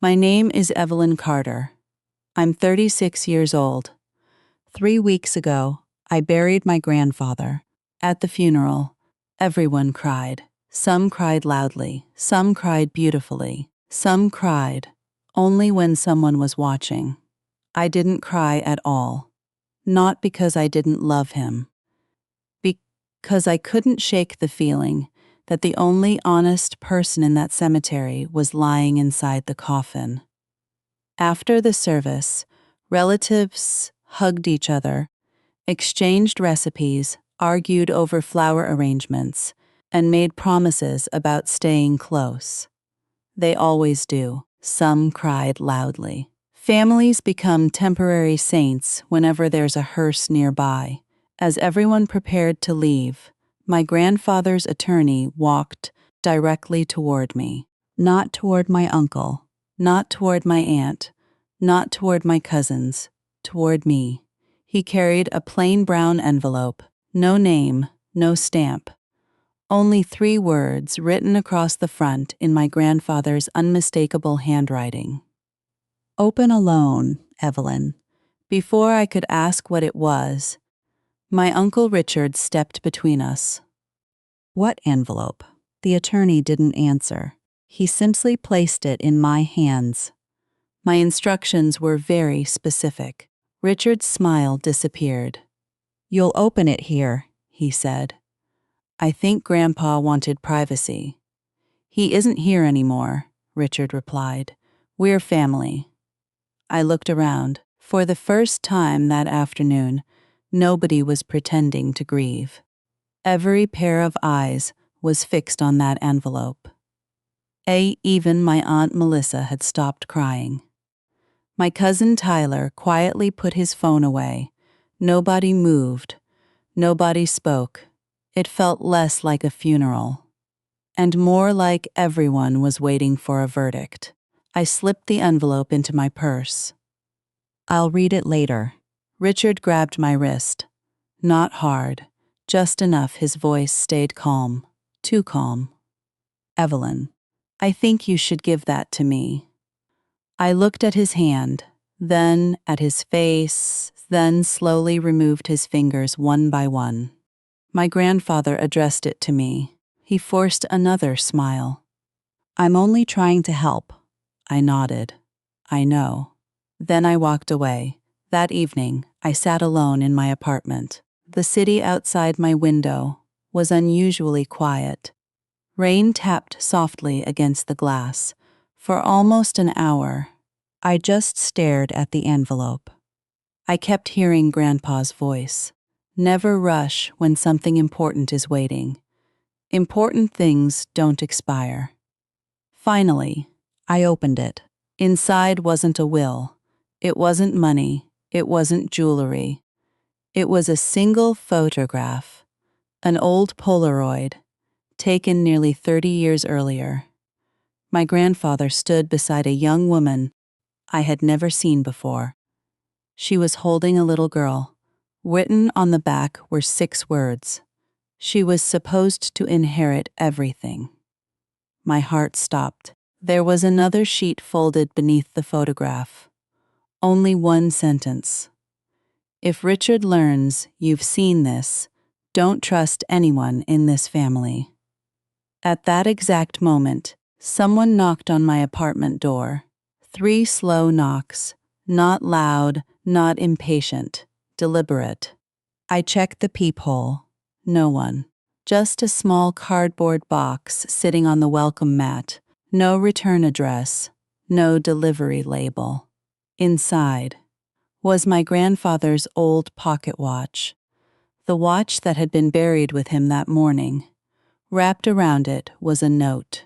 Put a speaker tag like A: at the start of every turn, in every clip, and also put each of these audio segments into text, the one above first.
A: My name is Evelyn Carter. I'm 36 years old. 3 weeks ago, I buried my grandfather. At the funeral, everyone cried. Some cried loudly, some cried beautifully, some cried only when someone was watching. I didn't cry at all. Not because I didn't love him. Because I couldn't shake the feeling that the only honest person in that cemetery was lying inside the coffin. After the service, relatives hugged each other, exchanged recipes, argued over flower arrangements, and made promises about staying close. They always do. Some cried loudly. Families become temporary saints whenever there's a hearse nearby. As everyone prepared to leave, my grandfather's attorney walked directly toward me. Not toward my uncle, not toward my aunt, not toward my cousins, toward me. He carried a plain brown envelope, no name, no stamp. Only 3 words written across the front in my grandfather's unmistakable handwriting. Open alone, Evelyn. Before I could ask what it was, my Uncle Richard stepped between us. What envelope? The attorney didn't answer. He simply placed it in my hands. My instructions were very specific. Richard's smile disappeared. You'll open it here, he said. I think Grandpa wanted privacy. He isn't here anymore, Richard replied. We're family. I looked around. For the first time that afternoon, nobody was pretending to grieve. Every pair of eyes was fixed on that envelope. Even my Aunt Melissa had stopped crying. My cousin Tyler quietly put his phone away. Nobody moved. Nobody spoke. It felt less like a funeral, and more like everyone was waiting for a verdict. I slipped the envelope into my purse. I'll read it later. Richard grabbed my wrist. Not hard, just enough his voice stayed calm, too calm. Evelyn, I think you should give that to me. I looked at his hand, then at his face, then slowly removed his fingers one by one. My grandfather addressed it to me. He forced another smile. I'm only trying to help. I nodded. I know. Then I walked away. That evening, I sat alone in my apartment. The city outside my window was unusually quiet. Rain tapped softly against the glass. For almost an hour, I just stared at the envelope. I kept hearing Grandpa's voice. Never rush when something important is waiting. Important things don't expire. Finally, I opened it. Inside wasn't a will. It wasn't money. It wasn't jewelry. It was a single photograph, an old Polaroid, taken nearly 30 years earlier. My grandfather stood beside a young woman I had never seen before. She was holding a little girl. Written on the back were 6 words. She was supposed to inherit everything. My heart stopped. There was another sheet folded beneath the photograph. Only one sentence. If Richard learns you've seen this, don't trust anyone in this family. At that exact moment, someone knocked on my apartment door. 3 slow knocks, not loud, not impatient. Deliberate. I checked the peephole. No one. Just a small cardboard box sitting on the welcome mat. No return address. No delivery label. Inside was my grandfather's old pocket watch. The watch that had been buried with him that morning. Wrapped around it was a note.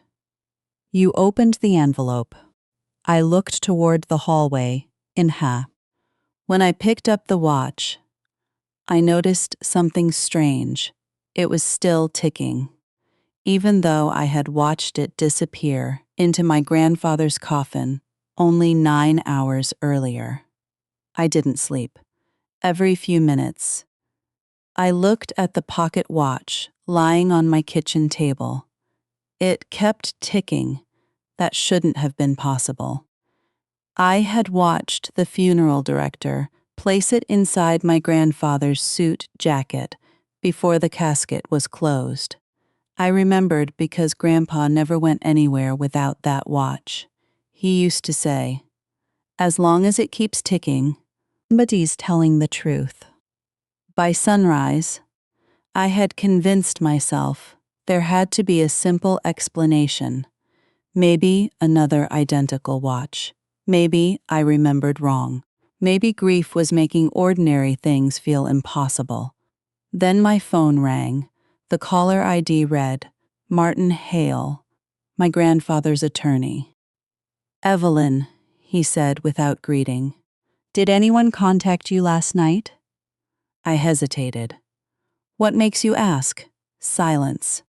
A: You opened the envelope. I looked toward the hallway. When I picked up the watch, I noticed something strange. It was still ticking, even though I had watched it disappear into my grandfather's coffin only 9 hours earlier. I didn't sleep. Every few minutes, I looked at the pocket watch lying on my kitchen table. It kept ticking. That shouldn't have been possible. I had watched the funeral director place it inside my grandfather's suit jacket before the casket was closed. I remembered because Grandpa never went anywhere without that watch. He used to say, "As long as it keeps ticking, somebody's telling the truth." By sunrise, I had convinced myself there had to be a simple explanation. Maybe another identical watch. Maybe I remembered wrong. Maybe grief was making ordinary things feel impossible. Then my phone rang. The caller ID read, Martin Hale, my grandfather's attorney. "Evelyn," he said without greeting. "Did anyone contact you last night?" I hesitated. "What makes you ask?" Silence.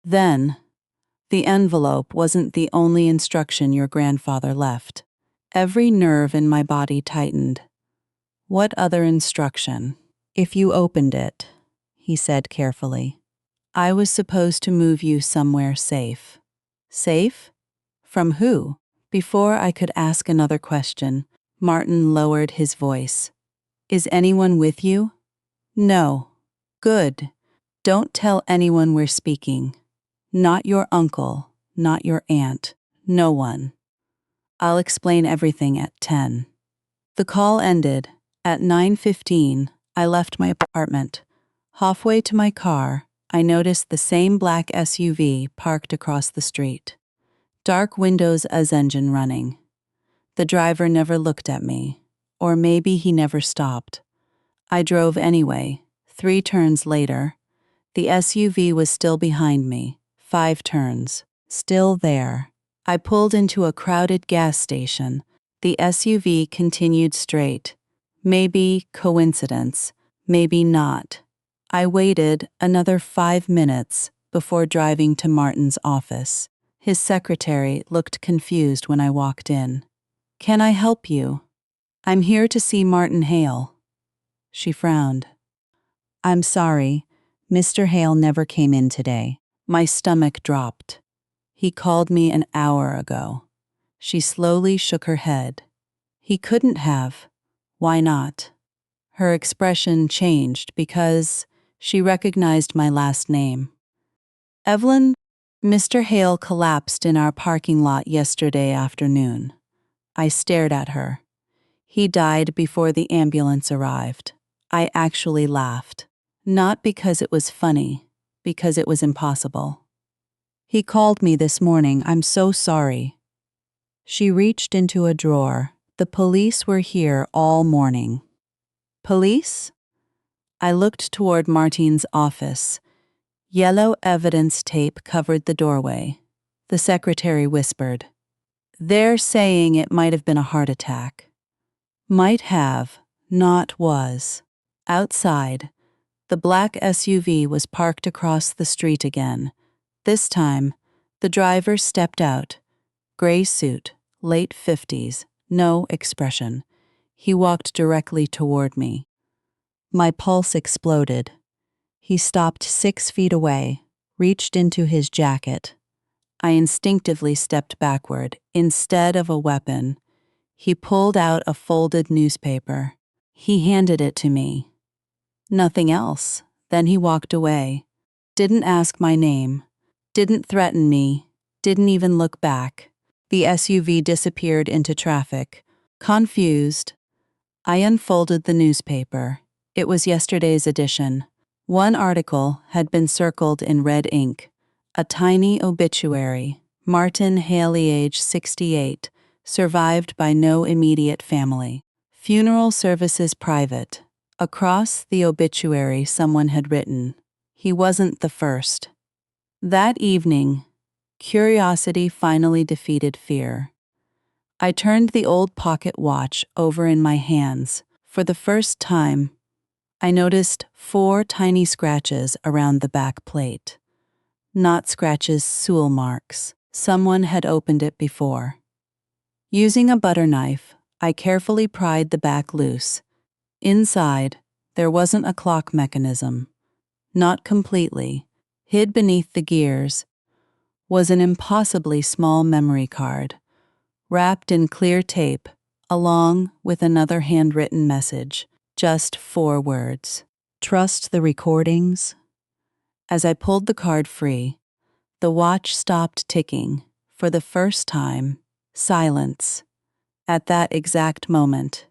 A: Then, "The envelope wasn't the only instruction your grandfather left." Every nerve in my body tightened. "What other instruction?" "If you opened it," he said carefully, "I was supposed to move you somewhere safe." Safe? From who? Before I could ask another question, Martin lowered his voice. "Is anyone with you?" "No." "Good. Don't tell anyone we're speaking. Not your uncle, not your aunt, no one. I'll explain everything at 10. The call ended. At 9:15, I left my apartment. Halfway to my car, I noticed the same black SUV parked across the street. Dark windows as engine running. The driver never looked at me, or maybe he never stopped. I drove anyway. 3 turns later, the SUV was still behind me. 5 turns. Still there. I pulled into a crowded gas station. The SUV continued straight. Maybe coincidence, maybe not. I waited another 5 minutes before driving to Martin's office. His secretary looked confused when I walked in. "Can I help you?" "I'm here to see Martin Hale." She frowned. "I'm sorry, Mr. Hale never came in today." My stomach dropped. "He called me an hour ago." She slowly shook her head. "He couldn't have." "Why not?" Her expression changed because she recognized my last name. "Evelyn, Mr. Hale collapsed in our parking lot yesterday afternoon." I stared at her. "He died before the ambulance arrived." I actually laughed. Not because it was funny, because it was impossible. "He called me this morning. I'm so sorry." She reached into a drawer. "The police were here all morning." "Police?" I looked toward Martine's office. Yellow evidence tape covered the doorway. The secretary whispered, "They're saying it might have been a heart attack." Might have, not was. Outside, the black SUV was parked across the street again. This time, the driver stepped out. Gray suit, late 50s, no expression. He walked directly toward me. My pulse exploded. He stopped 6 feet away, reached into his jacket. I instinctively stepped backward. Instead of a weapon, he pulled out a folded newspaper. He handed it to me. Nothing else. Then he walked away. Didn't ask my name. Didn't threaten me. Didn't even look back. The SUV disappeared into traffic. Confused, I unfolded the newspaper. It was yesterday's edition. One article had been circled in red ink. A tiny obituary. Martin Haley, age 68, survived by no immediate family. Funeral services private. Across the obituary, someone had written, "He wasn't the first." That evening, curiosity finally defeated fear. I turned the old pocket watch over in my hands. For the first time, I noticed 4 tiny scratches around the back plate. Not scratches, Sewell marks. Someone had opened it before. Using a butter knife, I carefully pried the back loose. Inside, there wasn't a clock mechanism. Not completely. Hid beneath the gears was an impossibly small memory card. wrapped in clear tape, along with another handwritten message. Just 4 words. Trust the recordings? As I pulled the card free, the watch stopped ticking. For the first time, silence. At that exact moment,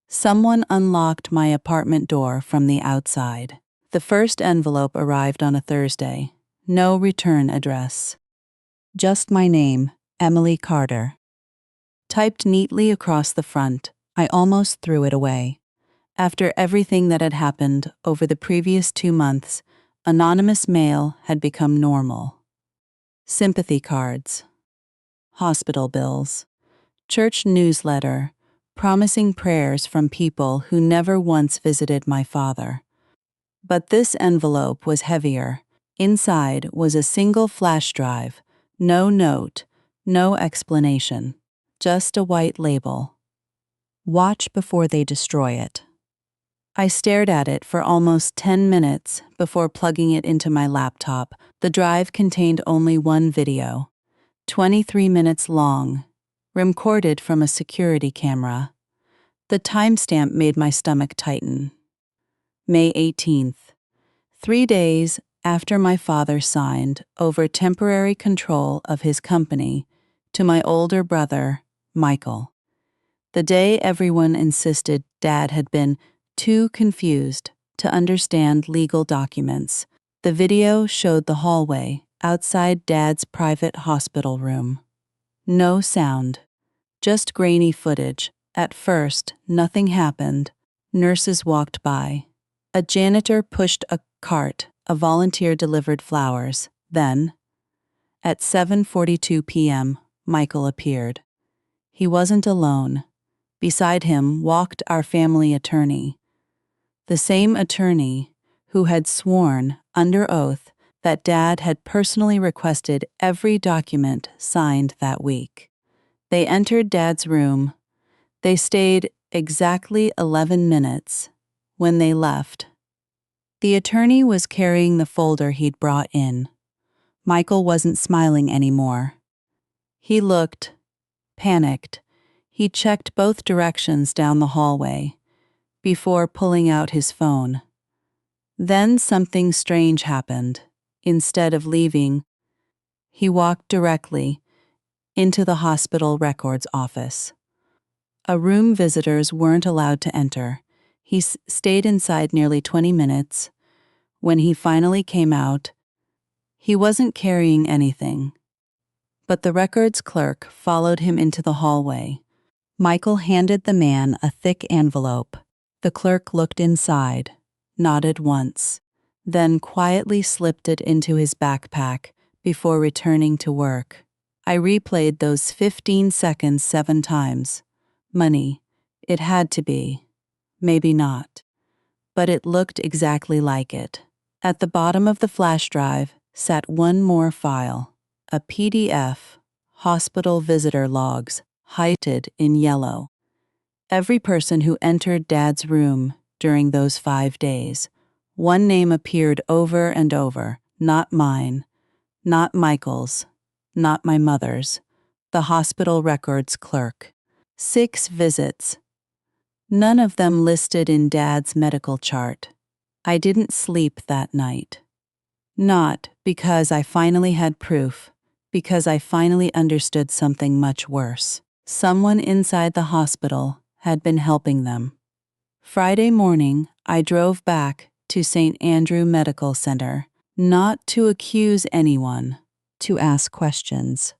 A: someone unlocked my apartment door from the outside. The first envelope arrived on a Thursday. No return address. Just my name, Emily Carter. Typed neatly across the front, I almost threw it away. After everything that had happened over the previous 2 months, anonymous mail had become normal. Sympathy cards, hospital bills, church newsletter, promising prayers from people who never once visited my father. But this envelope was heavier. Inside was a single flash drive, no note, no explanation, just a white label. Watch before they destroy it. I stared at it for almost 10 minutes before plugging it into my laptop. The drive contained only one video, 23 minutes long, recorded from a security camera. The timestamp made my stomach tighten. May 18th, 3 days after my father signed over temporary control of his company to my older brother, Michael. The day everyone insisted Dad had been too confused to understand legal documents. The video showed the hallway outside Dad's private hospital room. No sound, just grainy footage. At first, nothing happened. Nurses walked by. A janitor pushed a cart. A volunteer delivered flowers. Then, at 7:42 p.m., Michael appeared. He wasn't alone. Beside him walked our family attorney. The same attorney who had sworn, under oath, that Dad had personally requested every document signed that week. They entered Dad's room. They stayed exactly 11 minutes. When they left, the attorney was carrying the folder he'd brought in. Michael wasn't smiling anymore. He looked panicked. He checked both directions down the hallway before pulling out his phone. Then something strange happened. Instead of leaving, he walked directly into the hospital records office. A room visitors weren't allowed to enter. He stayed inside nearly 20 minutes. When he finally came out, he wasn't carrying anything. But the records clerk followed him into the hallway. Michael handed the man a thick envelope. The clerk looked inside, nodded once, then quietly slipped it into his backpack before returning to work. I replayed those 15 seconds 7 times. Money. It had to be. Maybe not. But it looked exactly like it. At the bottom of the flash drive sat one more file, a PDF, hospital visitor logs, highlighted in yellow. Every person who entered Dad's room during those 5 days. One name appeared over and over, not mine, not Michael's, not my mother's, the hospital records clerk. 6 visits. None of them listed in Dad's medical chart. I didn't sleep that night. Not because I finally had proof, because I finally understood something much worse. Someone inside the hospital had been helping them. Friday morning, I drove back to St. Andrew Medical Center, not to accuse anyone, to ask questions.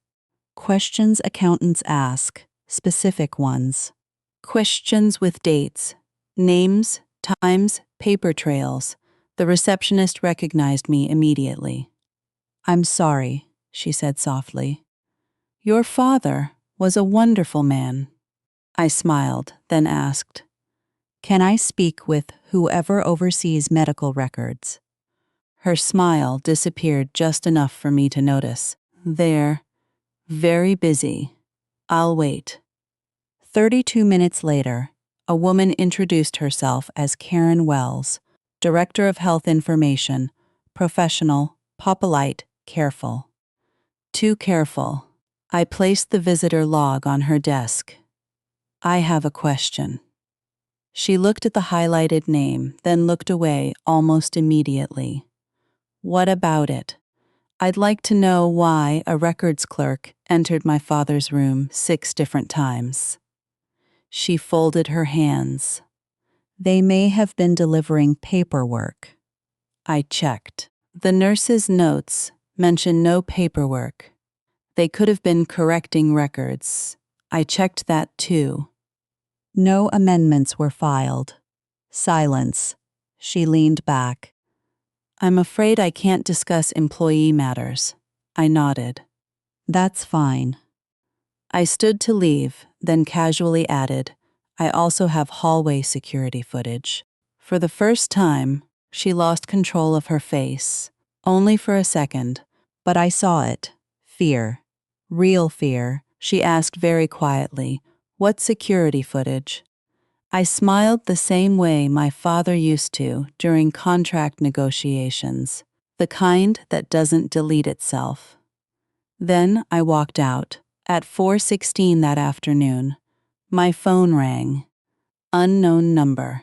A: Questions accountants ask, specific ones. Questions with dates, names, times, paper trails. The receptionist recognized me immediately. "I'm sorry," she said softly. "Your father was a wonderful man." I smiled, then asked, "Can I speak with whoever oversees medical records?" Her smile disappeared just enough for me to notice. "They're very busy. I'll wait." 32 minutes later, a woman introduced herself as Karen Wells, Director of Health Information, professional, polite, careful. Too careful. I placed the visitor log on her desk. I have a question. She looked at the highlighted name, then looked away almost immediately. What about it? I'd like to know why a records clerk entered my father's room 6 different times. She folded her hands. They may have been delivering paperwork. I checked. The nurse's notes mention no paperwork. They could have been correcting records. I checked that too. No amendments were filed. Silence. She leaned back. I'm afraid I can't discuss employee matters. I nodded. That's fine. I stood to leave, then casually added, I also have hallway security footage. For the first time, she lost control of her face. Only for a second, but I saw it. Fear. Real fear. She asked very quietly, what security footage? I smiled the same way my father used to during contract negotiations, the kind that doesn't delete itself. Then I walked out. At 4:16 that afternoon, my phone rang. Unknown number.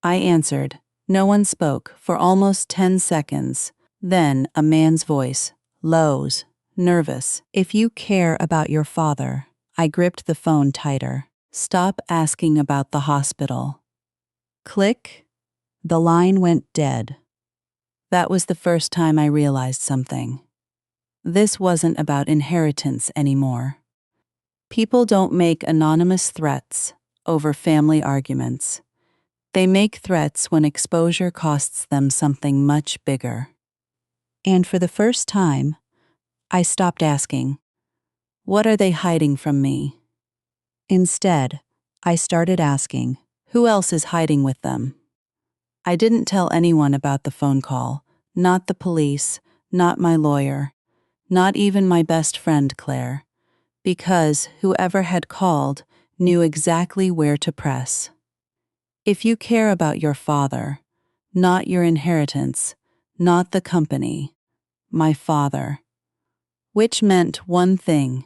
A: I answered. No one spoke for almost 10 seconds. Then a man's voice, Lowe's, nervous. If you care about your father. I gripped the phone tighter. Stop asking about the hospital. Click. The line went dead. That was the first time I realized something. This wasn't about inheritance anymore. People don't make anonymous threats over family arguments. They make threats when exposure costs them something much bigger. And for the first time, I stopped asking, what are they hiding from me? Instead, I started asking, who else is hiding with them? I didn't tell anyone about the phone call, not the police, not my lawyer, not even my best friend Claire, because whoever had called knew exactly where to press. If you care about your father, not your inheritance, not the company, my father, which meant one thing.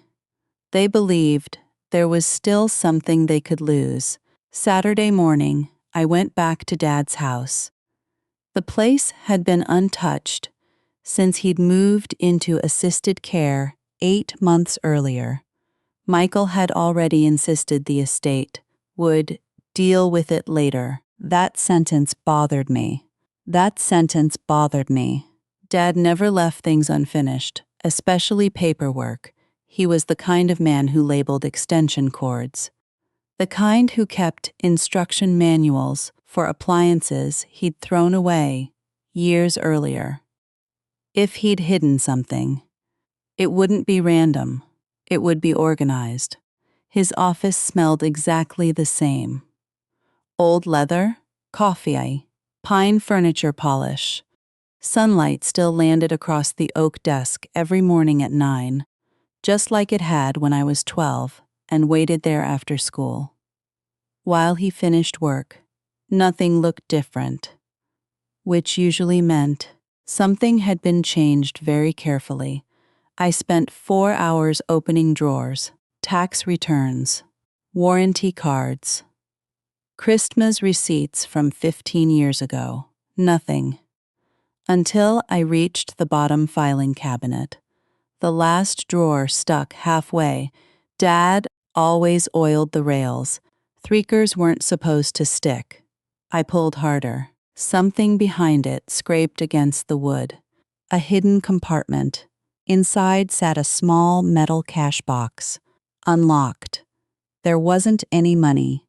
A: They believed there was still something they could lose. Saturday morning, I went back to Dad's house. The place had been untouched since he'd moved into assisted care 8 months earlier. Michael had already insisted the estate would deal with it later. That sentence bothered me. Dad never left things unfinished, especially paperwork. He was the kind of man who labeled extension cords. The kind who kept instruction manuals for appliances he'd thrown away years earlier. If he'd hidden something, it wouldn't be random. It would be organized. His office smelled exactly the same. Old leather, coffee, pine furniture polish. Sunlight still landed across the oak desk every morning at 9, just like it had when I was 12 and waited there after school. While he finished work, nothing looked different, which usually meant something had been changed very carefully. I spent 4 hours opening drawers, tax returns, warranty cards, Christmas receipts from 15 years ago. Nothing. Until I reached the bottom filing cabinet. The last drawer stuck halfway. Dad always oiled the rails. Threakers weren't supposed to stick. I pulled harder. Something behind it scraped against the wood. A hidden compartment. Inside sat a small metal cash box. Unlocked. There wasn't any money.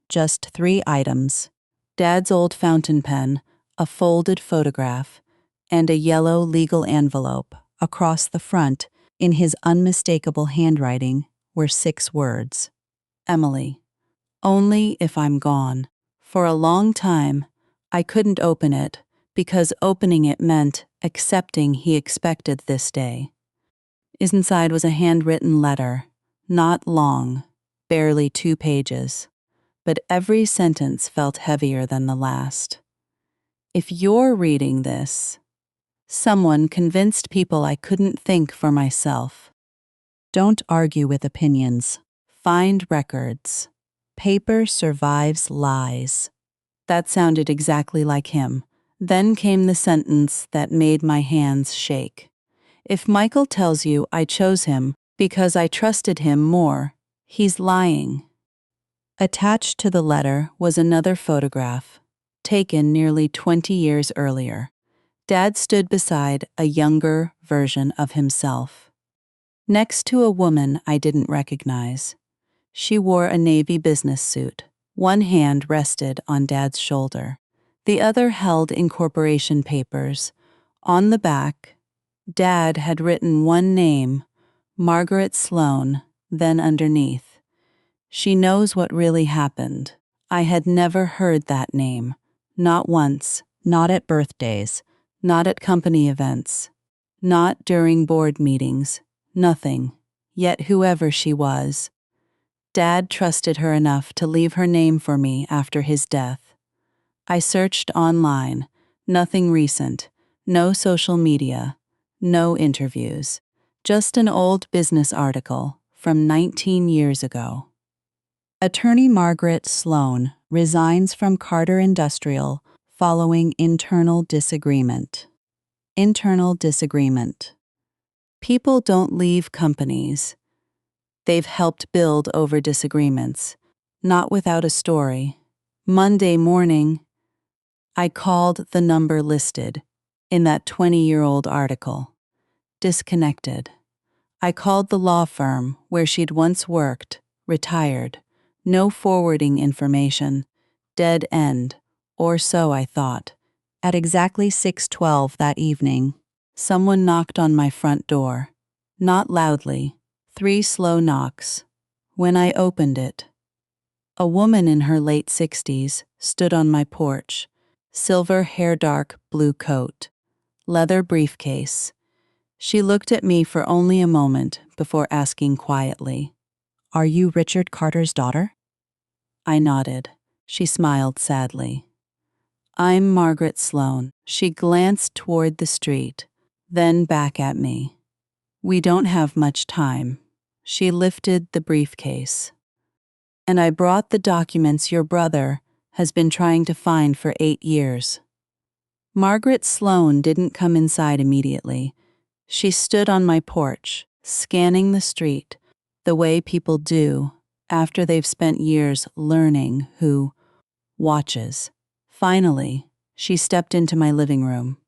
A: Just 3 items. Dad's old fountain pen, a folded photograph, and a yellow legal envelope. Across the front, in his unmistakable handwriting, were 6 words. Emily. Only if I'm gone. For a long time, I couldn't open it, because opening it meant accepting he expected this day. Inside was a handwritten letter, not long, barely 2 pages, but every sentence felt heavier than the last. If you're reading this, someone convinced people I couldn't think for myself. Don't argue with opinions. Find records. Paper survives lies. That sounded exactly like him. Then came the sentence that made my hands shake. If Michael tells you I chose him because I trusted him more, he's lying. Attached to the letter was another photograph, taken nearly 20 years earlier. Dad stood beside a younger version of himself, next to a woman I didn't recognize. She wore a navy business suit. One hand rested on Dad's shoulder. The other held incorporation papers. On the back, Dad had written one name, Margaret Sloan, then underneath, "She knows what really happened." I had never heard that name. Not once. Not at birthdays. Not at company events. Not during board meetings. Nothing. Yet whoever she was, Dad trusted her enough to leave her name for me after his death. I searched online. Nothing recent. No social media. No interviews. Just an old business article from 19 years ago. Attorney Margaret Sloan resigns from Carter Industrial following internal disagreement. Internal disagreement. People don't leave companies. They've helped build over disagreements, not without a story. Monday morning, I called the number listed in that 20-year-old article. Disconnected. I called the law firm where she'd once worked, retired. No forwarding information. Dead end. Or so I thought. At exactly 6:12 that evening, someone knocked on my front door. Not loudly. 3 slow knocks. When I opened it, a woman in her late 60s stood on my porch. Silver hair, dark blue coat. Leather briefcase. She looked at me for only a moment before asking quietly, "Are you Richard Carter's daughter?" I nodded. She smiled sadly. "I'm Margaret Sloan." She glanced toward the street, then back at me. "We don't have much time." She lifted the briefcase. "And I brought the documents your brother has been trying to find for 8 years." Margaret Sloan didn't come inside immediately. She stood on my porch, scanning the street, the way people do after they've spent years learning who watches. Finally, she stepped into my living room.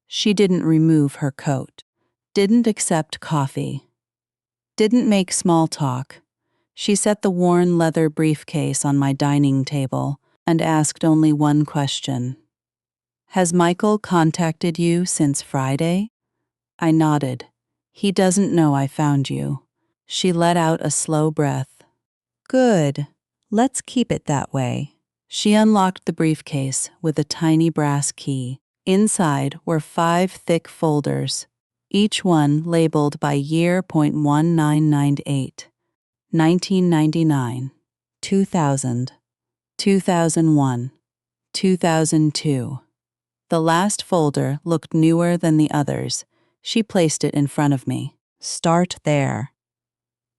A: She didn't remove her coat, didn't accept coffee, didn't make small talk. She set the worn leather briefcase on my dining table and asked only one question. "Has Michael contacted you since Friday?" I nodded. "He doesn't know I found you." She let out a slow breath. "Good. Let's keep it that way." She unlocked the briefcase with a tiny brass key. Inside were 5 thick folders, each one labeled by year .1998. 1999, 2000, 2001, 2002. The last folder looked newer than the others. She placed it in front of me. "Start there."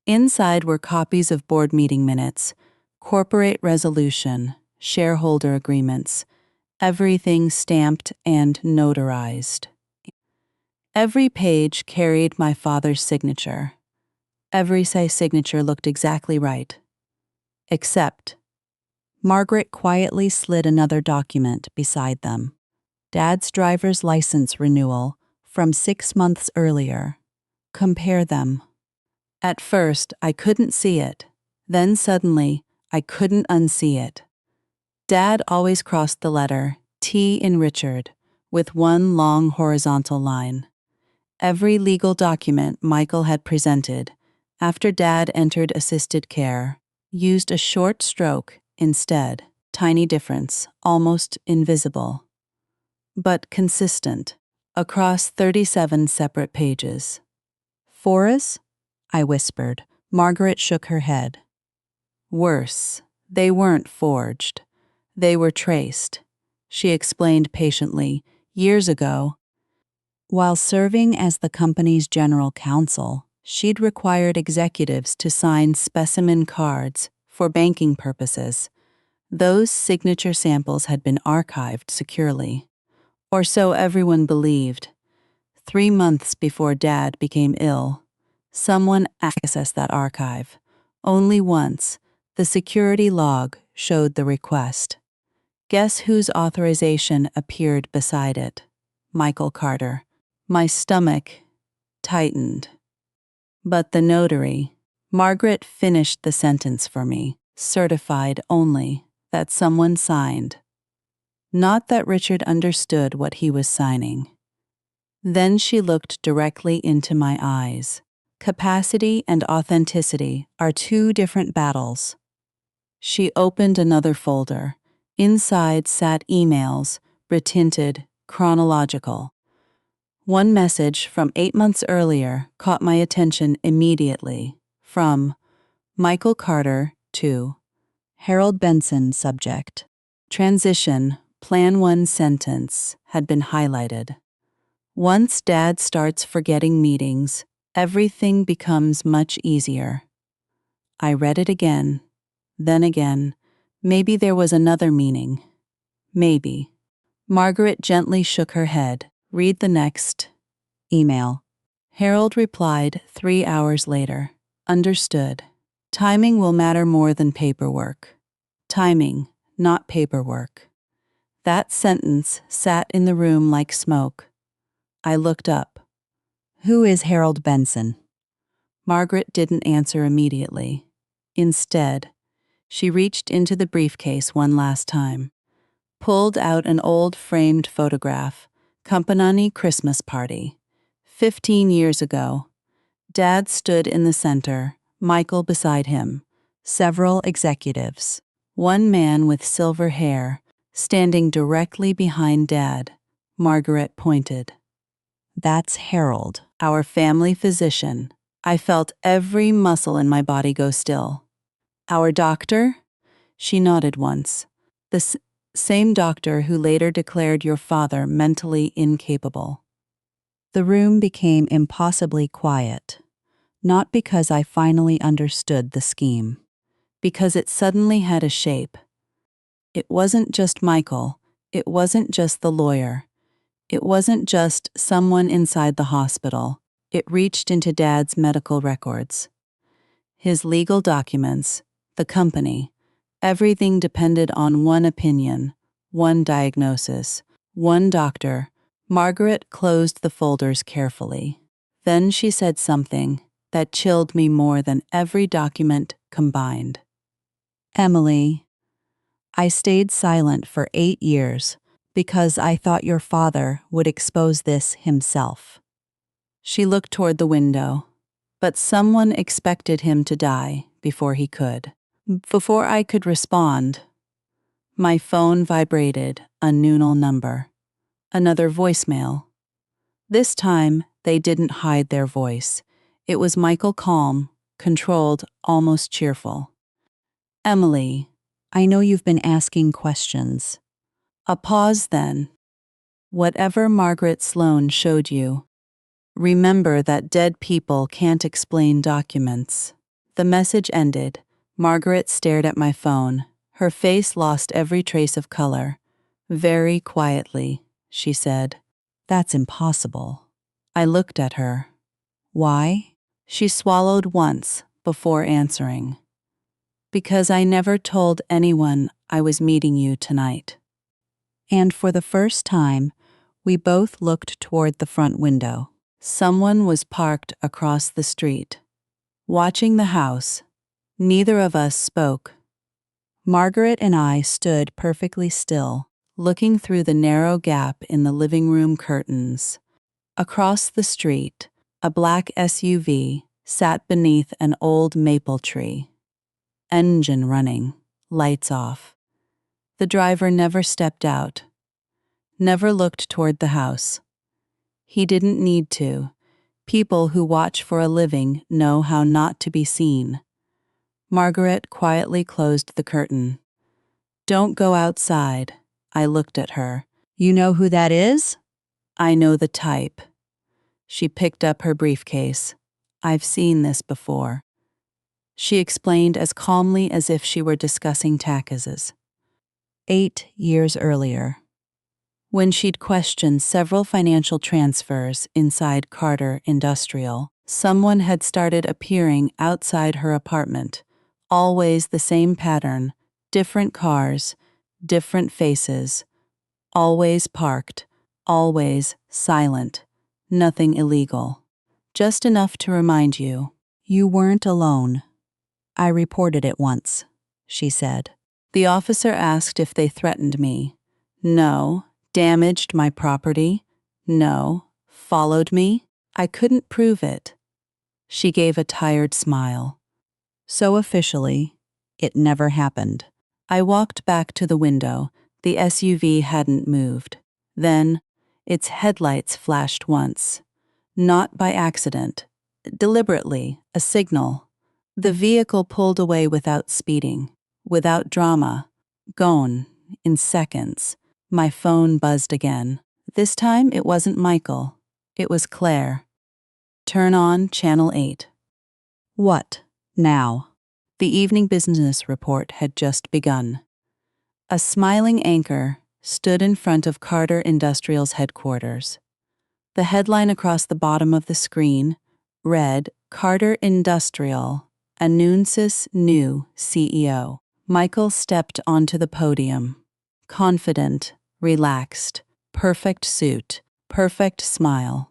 A: Inside were copies of board meeting minutes, corporate resolution, shareholder agreements, everything stamped and notarized. Every page carried my father's signature. Every signature looked exactly right. Except, Margaret quietly slid another document beside them. Dad's driver's license renewal from 6 months earlier. Compare them. At first, I couldn't see it. Then suddenly, I couldn't unsee it. Dad always crossed the letter T in Richard with one long horizontal line. Every legal document Michael had presented after Dad entered assisted care used a short stroke instead. Tiny difference, almost invisible, but consistent, across 37 separate pages. "Foras?" I whispered. Margaret shook her head. "Worse, they weren't forged. They were traced." She explained patiently. "Years ago, while serving as the company's general counsel, She'd required executives to sign specimen cards for banking purposes. Those signature samples had been archived securely. Or so everyone believed. 3 months before Dad became ill, someone accessed that archive. Only once, the security log showed the request. Guess whose authorization appeared beside it? Michael Carter. My stomach tightened. But the notary, Margaret, finished the sentence for me, certified only that someone signed. Not that Richard understood what he was signing. Then she looked directly into my eyes. Capacity and authenticity are 2 different battles. She opened another folder. Inside sat emails, retinted, chronological. One message from 8 months earlier caught my attention immediately. From Michael Carter to Harold Benson, subject. Transition, Plan 1 sentence had been highlighted. Once Dad starts forgetting meetings, everything becomes much easier. I read it again, then again. Maybe there was another meaning. Maybe. Margaret gently shook her head. Read the next email. Harold replied 3 hours later. Understood. Timing will matter more than paperwork. Timing, not paperwork. That sentence sat in the room like smoke. I looked up. Who is Harold Benson? Margaret didn't answer immediately. Instead, she reached into the briefcase one last time, pulled out an old framed photograph, Campanani Christmas party. 15 years ago. Dad stood in the center, Michael beside him, several executives. One man with silver hair, standing directly behind Dad. Margaret pointed. That's Harold, our family physician. I felt every muscle in my body go still. Our doctor? She nodded once. The same doctor who later declared your father mentally incapable. The room became impossibly quiet, not because I finally understood the scheme, because it suddenly had a shape. It wasn't just Michael. It wasn't just the lawyer. It wasn't just someone inside the hospital. It reached into Dad's medical records. His legal documents, the company, everything depended on one opinion, one diagnosis, one doctor. Margaret closed the folders carefully. Then she said something that chilled me more than every document combined. Emily, I stayed silent for 8 years because I thought your father would expose this himself. She looked toward the window, but someone expected him to die before he could. Before I could respond, my phone vibrated, a noonal number. Another voicemail. This time, they didn't hide their voice. It was Michael, calm, controlled, almost cheerful. Emily, I know you've been asking questions. A pause then. Whatever Margaret Sloan showed you, remember that dead people can't explain documents. The message ended. Margaret stared at my phone. Her face lost every trace of color. Very quietly, she said, That's impossible. I looked at her. Why? She swallowed once before answering. Because I never told anyone I was meeting you tonight. And for the first time, we both looked toward the front window. Someone was parked across the street, watching the house. Neither of us spoke. Margaret and I stood perfectly still, looking through the narrow gap in the living room curtains. Across the street, a black SUV sat beneath an old maple tree. Engine running, lights off. The driver never stepped out, never looked toward the house. He didn't need to. People who watch for a living know how not to be seen. Margaret quietly closed the curtain. Don't go outside. I looked at her. You know who that is? I know the type. She picked up her briefcase. I've seen this before, she explained as calmly as if she were discussing taxes. 8 years earlier, when she'd questioned several financial transfers inside Carter Industrial, someone had started appearing outside her apartment. Always the same pattern, different cars, different faces, always parked, always silent, nothing illegal. Just enough to remind you, you weren't alone. I reported it once, she said. The officer asked if they threatened me. No. Damaged my property? No. Followed me? I couldn't prove it. She gave a tired smile. So officially, it never happened. I walked back to the window. The SUV hadn't moved. Then, its headlights flashed once. Not by accident. Deliberately, a signal. The vehicle pulled away without speeding, without drama. Gone, in seconds. My phone buzzed again. This time it wasn't Michael. It was Claire. Turn on Channel 8. What, now? The evening business report had just begun. A smiling anchor stood in front of Carter Industrial's headquarters. The headline across the bottom of the screen read, Carter Industrial announces new CEO. Michael stepped onto the podium. Confident, relaxed, perfect suit, perfect smile.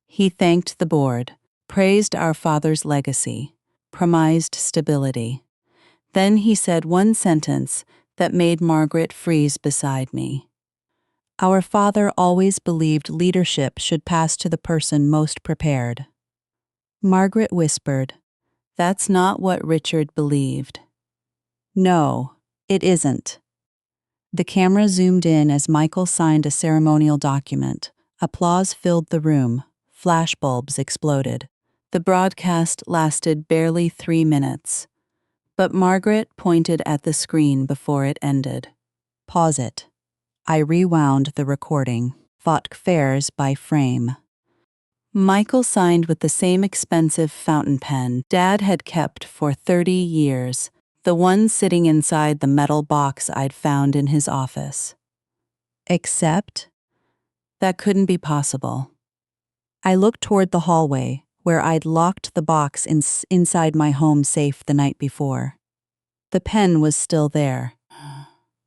A: He thanked the board, praised our father's legacy, promised stability. Then he said one sentence that made Margaret freeze beside me. Our father always believed leadership should pass to the person most prepared. Margaret whispered, That's not what Richard believed. No, it isn't. The camera zoomed in as Michael signed a ceremonial document. Applause filled the room. Flashbulbs exploded. The broadcast lasted barely 3 minutes. But Margaret pointed at the screen before it ended. Pause it. I rewound the recording. Fought fares by frame. Michael signed with the same expensive fountain pen Dad had kept for 30 years. The one sitting inside the metal box I'd found in his office. Except, that couldn't be possible. I looked toward the hallway, where I'd locked the box inside my home safe the night before. The pen was still there.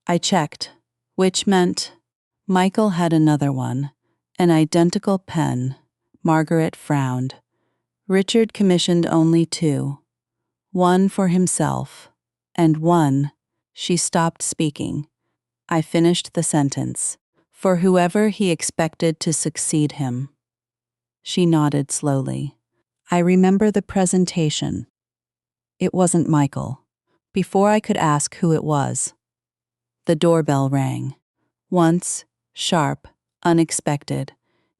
A: I checked, which meant Michael had another one, an identical pen. Margaret frowned. Richard commissioned only 2. One for himself. And one, she stopped speaking. I finished the sentence. For whoever he expected to succeed him. She nodded slowly. I remember the presentation. It wasn't Michael. Before I could ask who it was, the doorbell rang. Once, sharp, unexpected.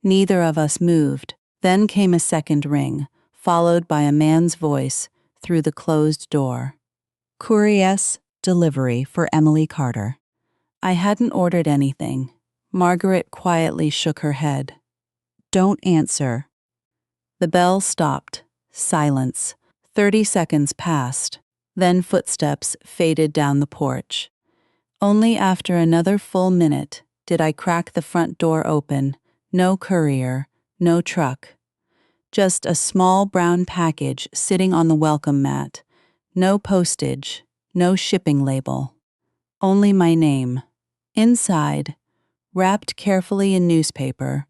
A: Neither of us moved. Then came a second ring, followed by a man's voice through the closed door. Courier's delivery for Emily Carter. I hadn't ordered anything. Margaret quietly shook her head. Don't answer. The bell stopped. Silence. 30 seconds passed. Then footsteps faded down the porch. Only after another full minute did I crack the front door open. No courier, no truck. Just a small brown package sitting on the welcome mat. No postage, no shipping label. Only my name. Inside, wrapped carefully in newspaper,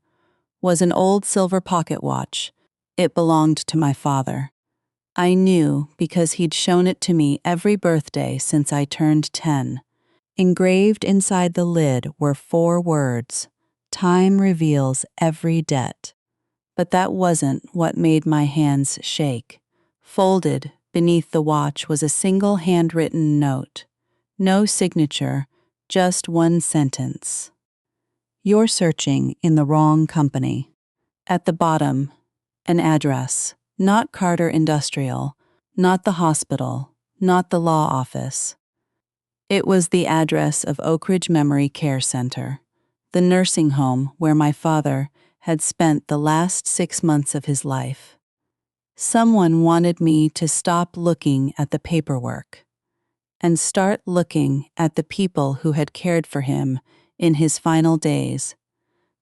A: was an old silver pocket watch. It belonged to my father. I knew because he'd shown it to me every birthday since I turned 10. Engraved inside the lid were 4 words, Time reveals every debt. But that wasn't what made my hands shake. Folded beneath the watch was a single handwritten note. No signature, just one sentence. You're searching in the wrong company. At the bottom, an address. Not Carter Industrial, not the hospital, not the law office. It was the address of Oak Ridge Memory Care Center, the nursing home where my father had spent the last 6 months of his life. Someone wanted me to stop looking at the paperwork and start looking at the people who had cared for him in his final days.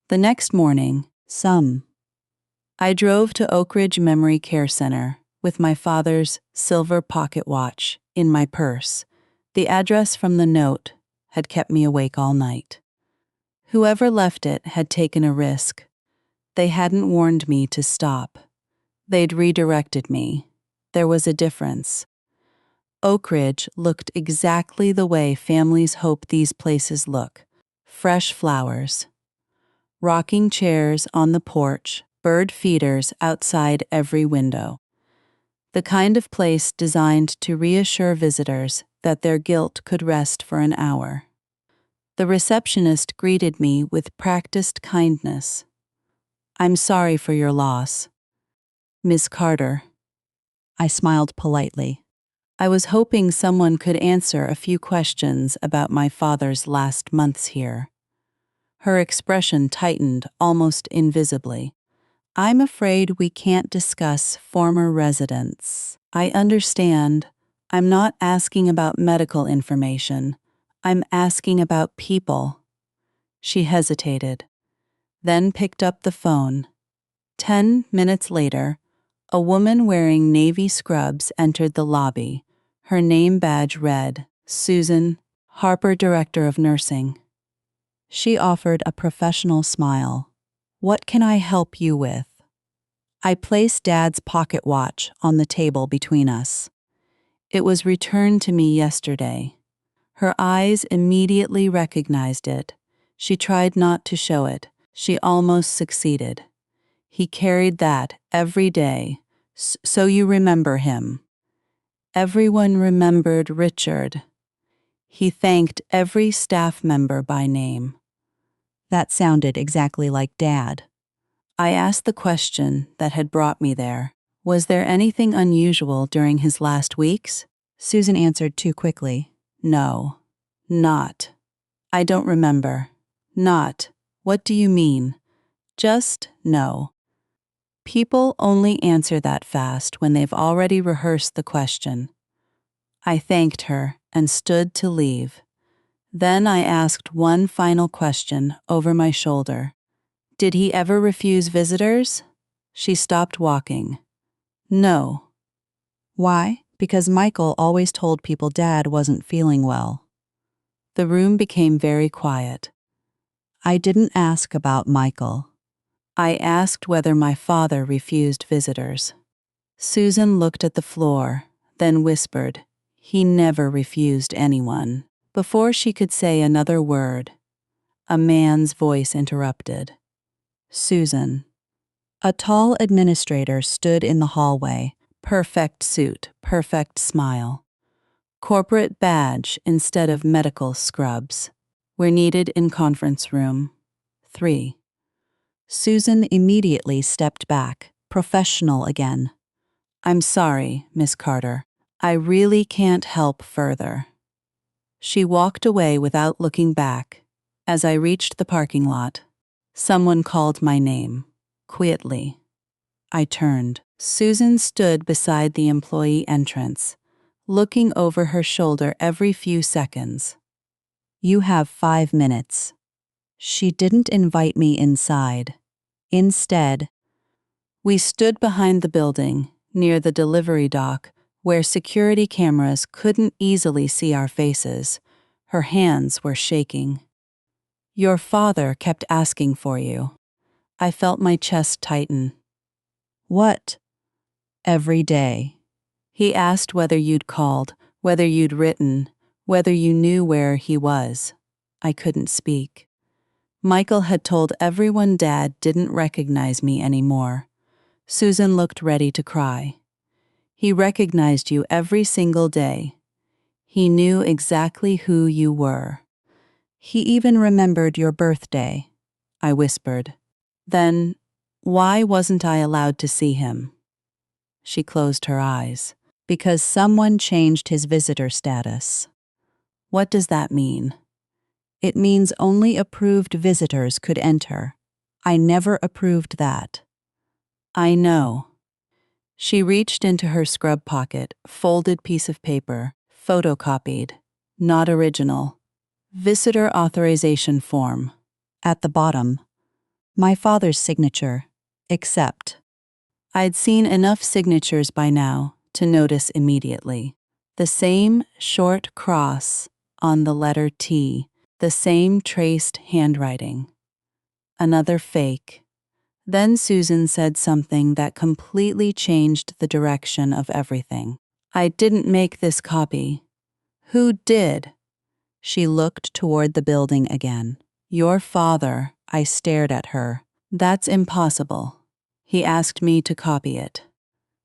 A: The next morning, I drove to Oak Ridge Memory Care Center with my father's silver pocket watch in my purse. The address from the note had kept me awake all night. Whoever left it had taken a risk. They hadn't warned me to stop. They'd redirected me. There was a difference. Oak Ridge looked exactly the way families hope these places look. Fresh flowers, rocking chairs on the porch, bird feeders outside every window. The kind of place designed to reassure visitors that their guilt could rest for an hour. The receptionist greeted me with practiced kindness. "I'm sorry for your loss, Miss Carter." I smiled politely. I was hoping someone could answer a few questions about my father's last months here. Her expression tightened almost invisibly. "I'm afraid we can't discuss former residents. I understand. I'm not asking about medical information. I'm asking about people." She hesitated, then picked up the phone. 10 minutes later, a woman wearing navy scrubs entered the lobby. Her name badge read, "Susan, Harper, Director of Nursing." She offered a professional smile. "What can I help you with?" I placed Dad's pocket watch on the table between us. It was returned to me yesterday. Her eyes immediately recognized it. She tried not to show it. She almost succeeded. "He carried that every day. So you remember him." Everyone remembered Richard. He thanked every staff member by name. That sounded exactly like Dad. I asked the question that had brought me there. Was there anything unusual during his last weeks? Susan answered too quickly. "No. Not. I don't remember. Not. What do you mean?" "Just no." People only answer that fast when they've already rehearsed the question. I thanked her and stood to leave. Then I asked one final question over my shoulder. "Did he ever refuse visitors?" She stopped walking. "No." "Why?" "Because Michael always told people Dad wasn't feeling well." The room became very quiet. I didn't ask about Michael. I asked whether my father refused visitors. Susan looked at the floor, then whispered, "He never refused anyone." Before she could say another word, a man's voice interrupted. "Susan." A tall administrator stood in the hallway, perfect suit, perfect smile. Corporate badge instead of medical scrubs. "We're needed in conference room 3. Susan immediately stepped back, professional again. "I'm sorry, Miss Carter. I really can't help further." She walked away without looking back. As I reached the parking lot, someone called my name, quietly. I turned. Susan stood beside the employee entrance, looking over her shoulder every few seconds. "You have 5 minutes." She didn't invite me inside. Instead, we stood behind the building, near the delivery dock, where security cameras couldn't easily see our faces. Her hands were shaking. "Your father kept asking for you." I felt my chest tighten. "What?" "Every day. He asked whether you'd called, whether you'd written, whether you knew where he was." I couldn't speak. Michael had told everyone Dad didn't recognize me anymore. Susan looked ready to cry. "He recognized you every single day. He knew exactly who you were. He even remembered your birthday," I whispered. "Then, why wasn't I allowed to see him?" She closed her eyes. "Because someone changed his visitor status." "What does that mean?" "It means only approved visitors could enter. I never approved that." "I know." She reached into her scrub pocket, folded piece of paper, photocopied, not original, visitor authorization form. At the bottom, my father's signature, accept. I'd seen enough signatures by now to notice immediately. The same short cross on the letter T, the same traced handwriting. Another fake. Then Susan said something that completely changed the direction of everything. I didn't make this copy. Who did? She looked toward the building again. Your father. I stared at her. That's impossible. He asked me to copy it.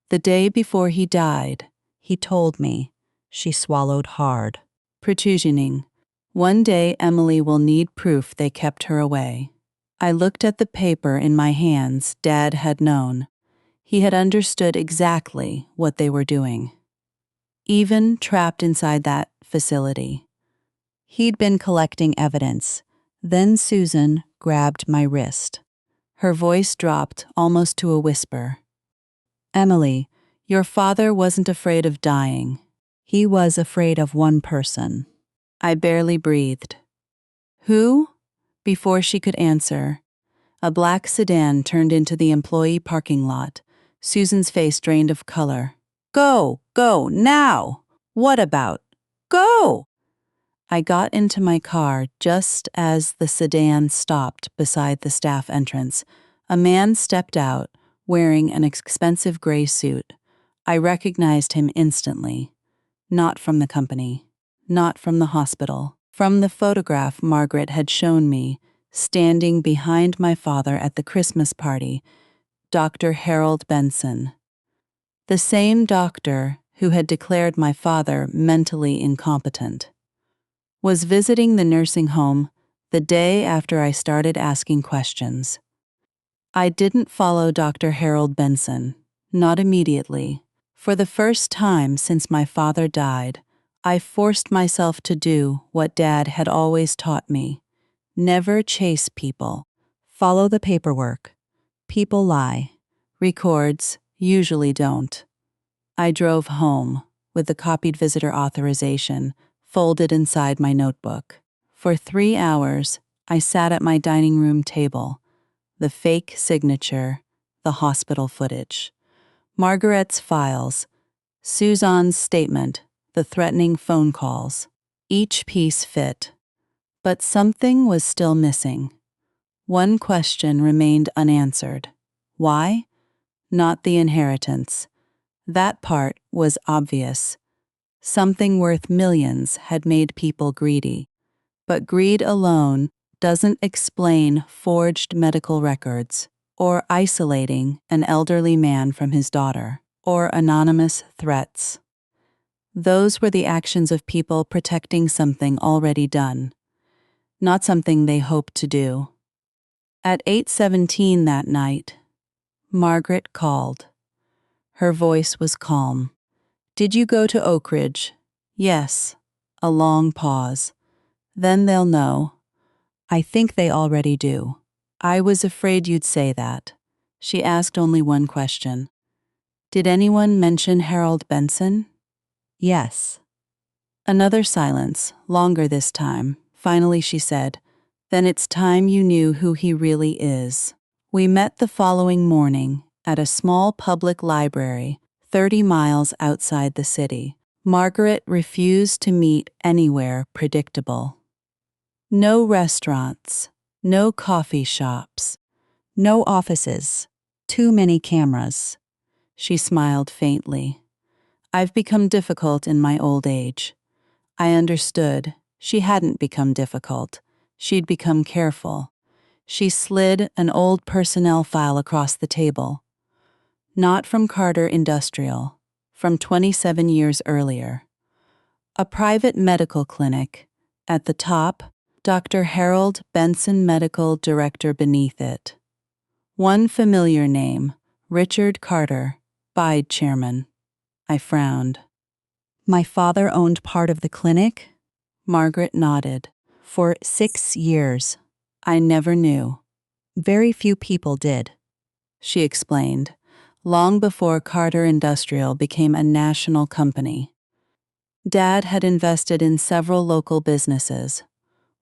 A: The day before he died, he told me. She swallowed hard. Protrusioning. One day Emily will need proof they kept her away. I looked at the paper in my hands. Dad had known. He had understood exactly what they were doing. Even trapped inside that facility. He'd been collecting evidence. Then Susan grabbed my wrist. Her voice dropped almost to a whisper. Emily, your father wasn't afraid of dying. He was afraid of one person. I barely breathed. Who? Before she could answer, a black sedan turned into the employee parking lot. Susan's face drained of color. Go, now! What about? Go! I got into my car just as the sedan stopped beside the staff entrance. A man stepped out, wearing an expensive gray suit. I recognized him instantly. Not from the company. Not from the hospital. From the photograph Margaret had shown me, standing behind my father at the Christmas party, Dr. Harold Benson. The same doctor who had declared my father mentally incompetent. Was visiting the nursing home the day after I started asking questions. I didn't follow Dr. Harold Benson, not immediately. For the first time since my father died, I forced myself to do what Dad had always taught me. Never chase people. Follow the paperwork. People lie. Records usually don't. I drove home with the copied visitor authorization folded inside my notebook. For 3 hours, I sat at my dining room table. The fake signature, the hospital footage, Margaret's files, Suzanne's statement, the threatening phone calls. Each piece fit. But something was still missing. One question remained unanswered. Why? Not the inheritance. That part was obvious. Something worth millions had made people greedy. But greed alone doesn't explain forged medical records, or isolating an elderly man from his daughter, or anonymous threats. Those were the actions of people protecting something already done, not something they hoped to do. At 8:17 that night, Margaret called. Her voice was calm. Did you go to Oak Ridge? Yes. A long pause. Then they'll know. I think they already do. I was afraid you'd say that. She asked only one question. Did anyone mention Harold Benson? Yes. Another silence, longer this time. Finally she said, Then it's time you knew who he really is. We met the following morning at a small public library 30 miles outside the city. Margaret refused to meet anywhere predictable. No restaurants, no coffee shops, no offices, too many cameras. She smiled faintly. I've become difficult in my old age. I understood. She hadn't become difficult. She'd become careful. She slid an old personnel file across the table. Not from Carter Industrial, from 27 years earlier. A private medical clinic. At the top, Dr. Harold Benson Medical Director beneath it. One familiar name, Richard Carter, Bide Chairman. I frowned. My father owned part of the clinic? Margaret nodded. For 6 years. I never knew. Very few people did. She explained. long before Carter Industrial became a national company. Dad had invested in several local businesses.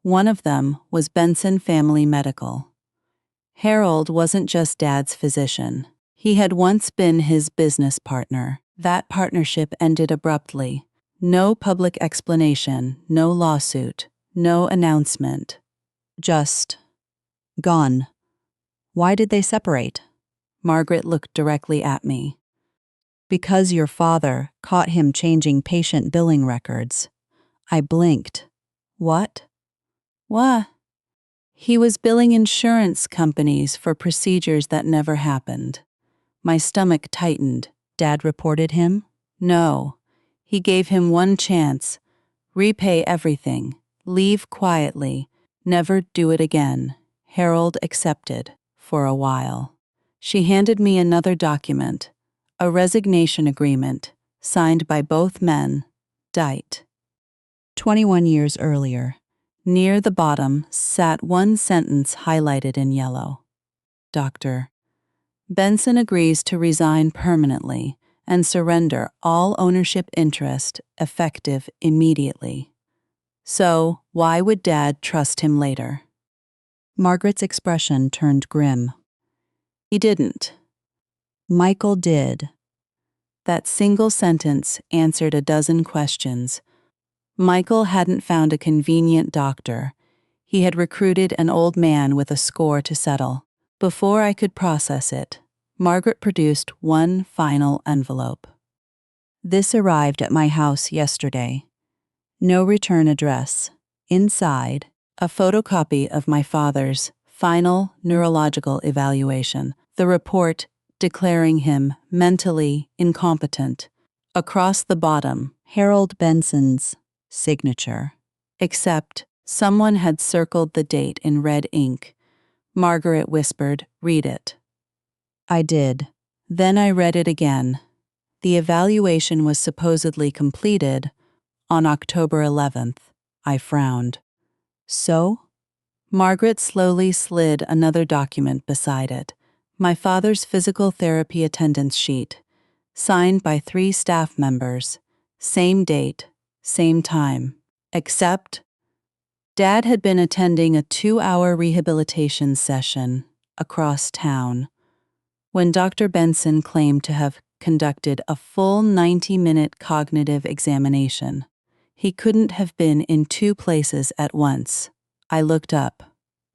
A: One of them was Benson Family Medical. Harold wasn't just Dad's physician. He had once been his business partner. That partnership ended abruptly. No public explanation, no lawsuit, no announcement. Just gone. Why did they separate? Margaret looked directly at me. Because your father caught him changing patient billing records. I blinked. What? What? He was billing insurance companies for procedures that never happened. My stomach tightened. Dad reported him? No. He gave him one chance. Repay everything. Leave quietly. Never do it again. Harold accepted, for a while. She handed me another document, a resignation agreement, signed by both men, Dite. 21 years earlier. Near the bottom sat one sentence highlighted in yellow. Dr. Benson agrees to resign permanently and surrender all ownership interest effective immediately. So, why would Dad trust him later? Margaret's expression turned grim. He didn't. Michael did. That single sentence answered a dozen questions. Michael hadn't found a convenient doctor. He had recruited an old man with a score to settle. Before I could process it, Margaret produced one final envelope. This arrived at my house yesterday. No return address. Inside, a photocopy of my father's final neurological evaluation, the report declaring him mentally incompetent. Across the bottom, Harold Benson's signature. Except someone had circled the date in red ink. Margaret whispered, "Read it." I did. Then I read it again. The evaluation was supposedly completed on October 11th. I frowned. So? Margaret slowly slid another document beside it. My father's physical therapy attendance sheet, signed by 3 staff members. Same date, same time. Except, Dad had been attending a 2-hour rehabilitation session across town when Dr. Benson claimed to have conducted a full 90-minute cognitive examination. He couldn't have been in 2 places at once. I looked up.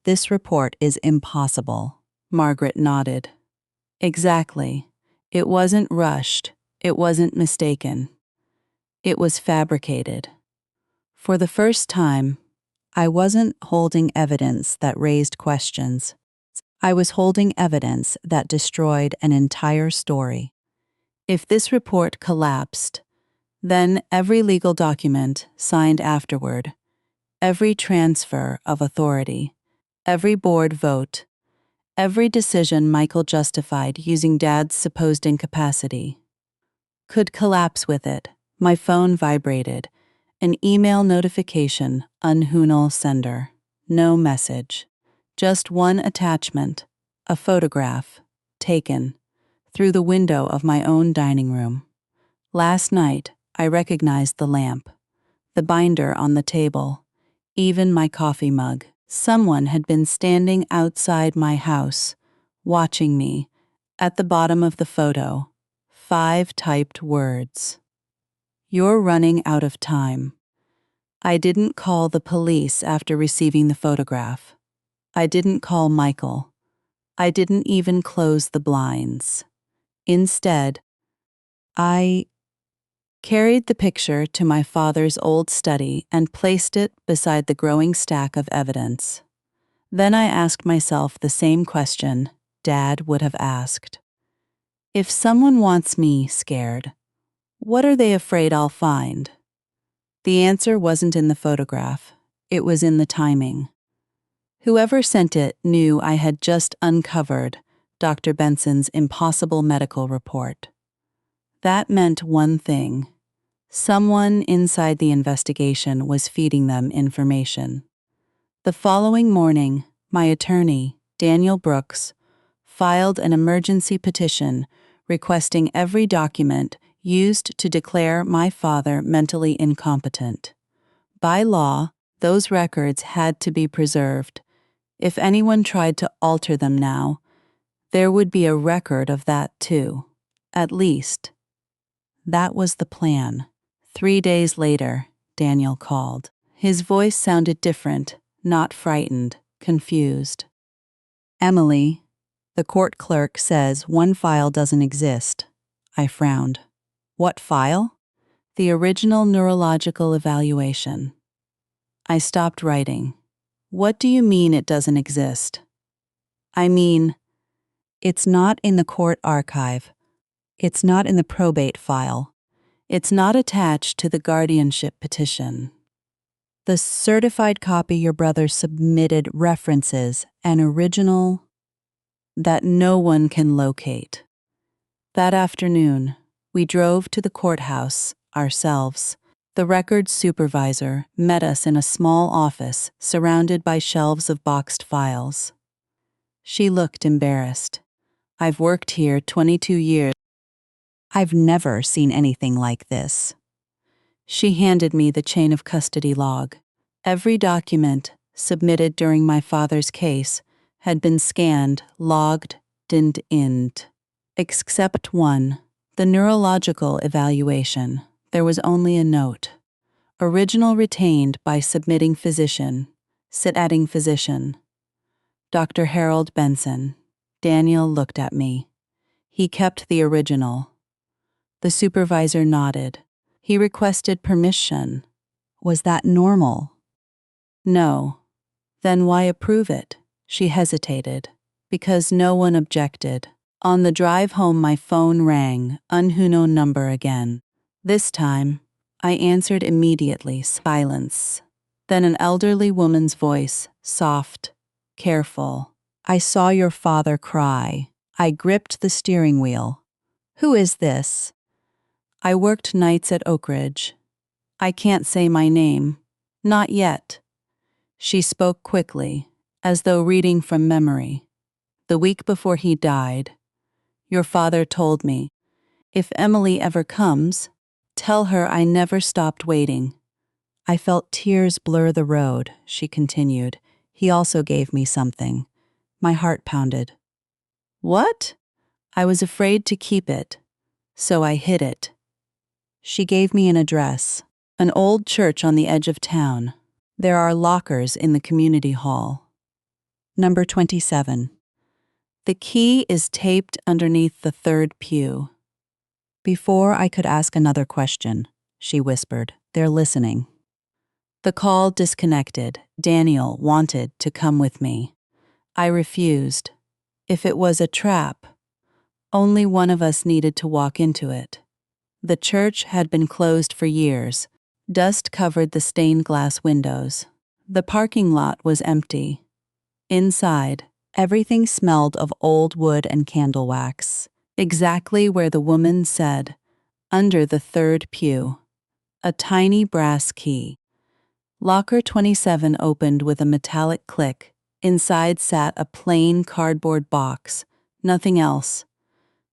A: This report is impossible. Margaret nodded. Exactly. It wasn't rushed. It wasn't mistaken. It was fabricated. For the first time, I wasn't holding evidence that raised questions. I was holding evidence that destroyed an entire story. If this report collapsed, then every legal document signed afterward, every transfer of authority, every board vote, every decision Michael justified using Dad's supposed incapacity, could collapse with it. My phone vibrated. An email notification, unHunal sender. No message. Just one attachment, a photograph, taken, through the window of my own dining room. Last night, I recognized the lamp, the binder on the table, even my coffee mug. Someone had been standing outside my house, watching me. At the bottom of the photo, 5 typed words. You're running out of time. I didn't call the police after receiving the photograph. I didn't call Michael. I didn't even close the blinds. Instead, I carried the picture to my father's old study and placed it beside the growing stack of evidence. Then I asked myself the same question Dad would have asked. If someone wants me scared, what are they afraid I'll find? The answer wasn't in the photograph. It was in the timing. Whoever sent it knew I had just uncovered Dr. Benson's impossible medical report. That meant one thing. Someone inside the investigation was feeding them information. The following morning, my attorney, Daniel Brooks, filed an emergency petition requesting every document used to declare my father mentally incompetent. By law, those records had to be preserved. If anyone tried to alter them now, there would be a record of that too. At least. That was the plan. 3 days later, Daniel called. His voice sounded different, not frightened, confused. "Emily, the court clerk says one file doesn't exist." I frowned. "What file?" "The original neurological evaluation." I stopped writing. "What do you mean it doesn't exist?" "I mean, it's not in the court archive. It's not in the probate file. It's not attached to the guardianship petition. The certified copy your brother submitted references an original that no one can locate." That afternoon, we drove to the courthouse ourselves. The records supervisor met us in a small office surrounded by shelves of boxed files. She looked embarrassed. "I've worked here 22 years. I've never seen anything like this." She handed me the chain of custody log. Every document submitted during my father's case had been scanned, logged, DIN'd, except one, the neurological evaluation. There was only a note. "Original retained by submitting physician, sit-adding physician, Dr. Harold Benson." Daniel looked at me. He kept the original. The supervisor nodded. He requested permission. Was that normal? "No." "Then why approve it?" She hesitated. "Because no one objected." On the drive home, my phone rang, unknown number again. This time, I answered immediately. Silence. Then an elderly woman's voice, soft, careful. "I saw your father cry. I gripped the steering wheel." "Who is this?" "I worked nights at Oak Ridge." "I can't say my name." "Not yet." She spoke quickly, as though reading from memory. "The week before he died, your father told me, if Emily ever comes, tell her I never stopped waiting." I felt tears blur the road, she continued. "He also gave me something." My heart pounded. "What?" "I was afraid to keep it, so I hid it." She gave me an address, an old church on the edge of town. There are lockers in the community hall. Number 27. The key is taped underneath the third pew. Before I could ask another question, she whispered, "They're listening." The call disconnected. Daniel wanted to come with me. I refused. If it was a trap, only one of us needed to walk into it. The church had been closed for years. Dust covered the stained glass windows. The parking lot was empty. Inside, everything smelled of old wood and candle wax, exactly where the woman said, under the third pew. A tiny brass key. Locker 27 opened with a metallic click. Inside sat a plain cardboard box, nothing else.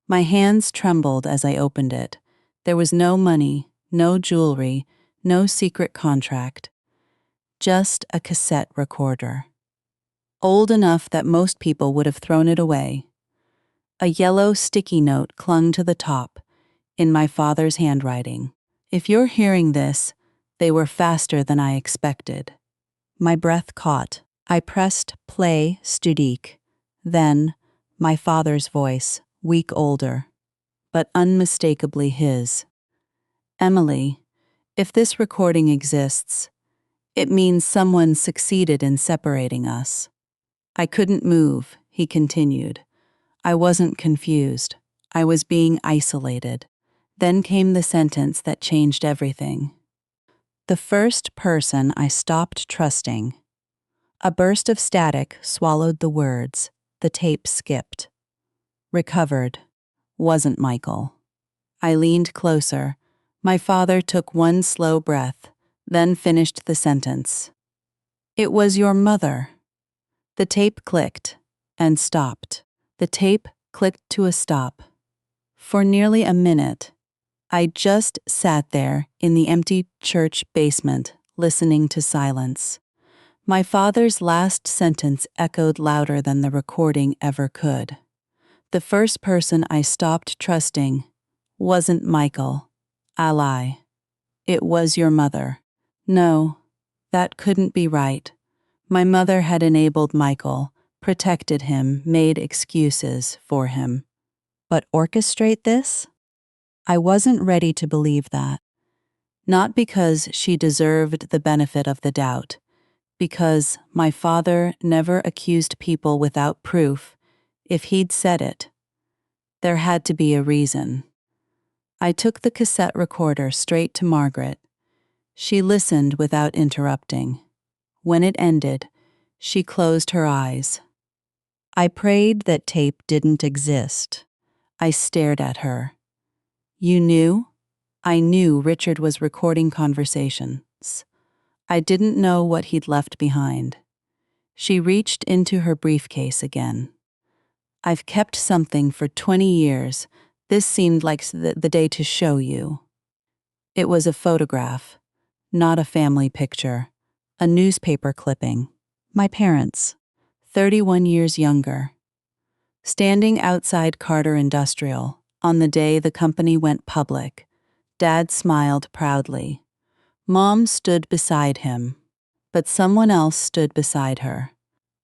A: My hands trembled as I opened it. There was no money, no jewelry, no secret contract. Just a cassette recorder. Old enough that most people would have thrown it away. A yellow sticky note clung to the top, in my father's handwriting. "If you're hearing this, they were faster than I expected." My breath caught. I pressed play studique. Then, my father's voice, weak older, but unmistakably his. "Emily, if this recording exists, it means someone succeeded in separating us." I couldn't move, he continued. I wasn't confused. I was being isolated. Then came the sentence that changed everything. The first person I stopped trusting. A burst of static swallowed the words. The tape skipped. Recovered. Wasn't Michael. I leaned closer. My father took one slow breath, then finished the sentence. "It was your mother." The tape clicked and stopped. The tape clicked to a stop. For nearly a minute, I just sat there in the empty church basement, listening to silence. My father's last sentence echoed louder than the recording ever could. The first person I stopped trusting wasn't Michael. I lie. It was your mother. No, that couldn't be right. My mother had enabled Michael, protected him, made excuses for him. But orchestrate this? I wasn't ready to believe that. Not because she deserved the benefit of the doubt, because my father never accused people without proof. If he'd said it, there had to be a reason. I took the cassette recorder straight to Margaret. She listened without interrupting. When it ended, she closed her eyes. I prayed that tape didn't exist. I stared at her. You knew? I knew Richard was recording conversations. I didn't know what he'd left behind. She reached into her briefcase again. I've kept something for 20 years. This seemed like the day to show you. It was a photograph, not a family picture, a newspaper clipping. My parents, 31 years younger. Standing outside Carter Industrial, on the day the company went public, Dad smiled proudly. Mom stood beside him, but someone else stood beside her.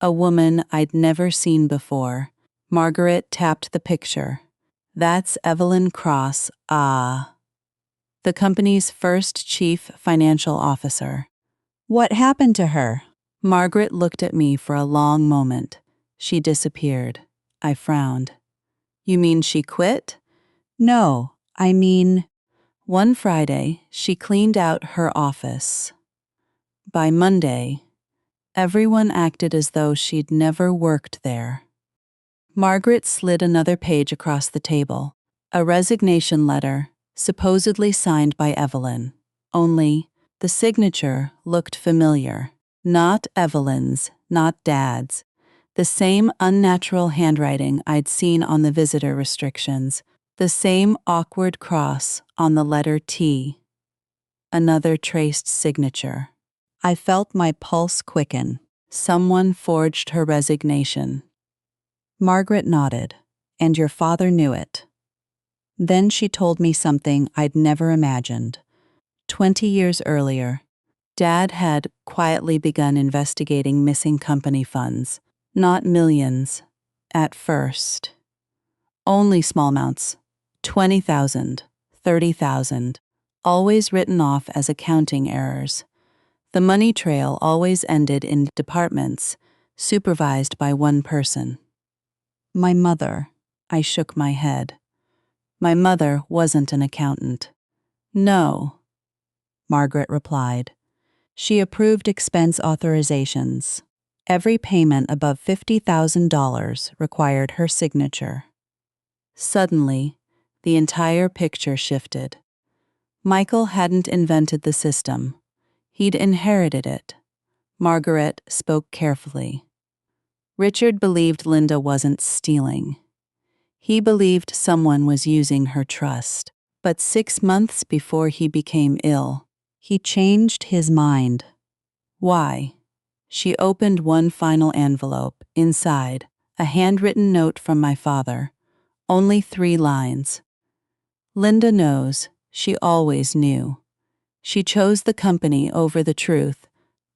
A: A woman I'd never seen before. Margaret tapped the picture. That's Evelyn Cross, the company's first chief financial officer. What happened to her? Margaret looked at me for a long moment. She disappeared. I frowned. You mean she quit? No, I mean, one Friday, she cleaned out her office. By Monday, everyone acted as though she'd never worked there. Margaret slid another page across the table, a resignation letter, supposedly signed by Evelyn. Only, the signature looked familiar. Not Evelyn's, not Dad's. The same unnatural handwriting I'd seen on the visitor restrictions. The same awkward cross on the letter T. Another traced signature. I felt my pulse quicken. Someone forged her resignation. Margaret nodded, and your father knew it. Then she told me something I'd never imagined. 20 years earlier, Dad had quietly begun investigating missing company funds. Not millions, at first. Only small amounts, 20,000, 30,000, always written off as accounting errors. The money trail always ended in departments, supervised by one person. My mother. I shook my head. My mother wasn't an accountant. No, Margaret replied. She approved expense authorizations. Every payment above $50,000 required her signature. Suddenly, the entire picture shifted. Michael hadn't invented the system. He'd inherited it. Margaret spoke carefully. Richard believed Linda wasn't stealing. He believed someone was using her trust. But 6 months before he became ill, he changed his mind. Why? She opened one final envelope. Inside, a handwritten note from my father. Only 3 lines. Linda knows. She always knew. She chose the company over the truth.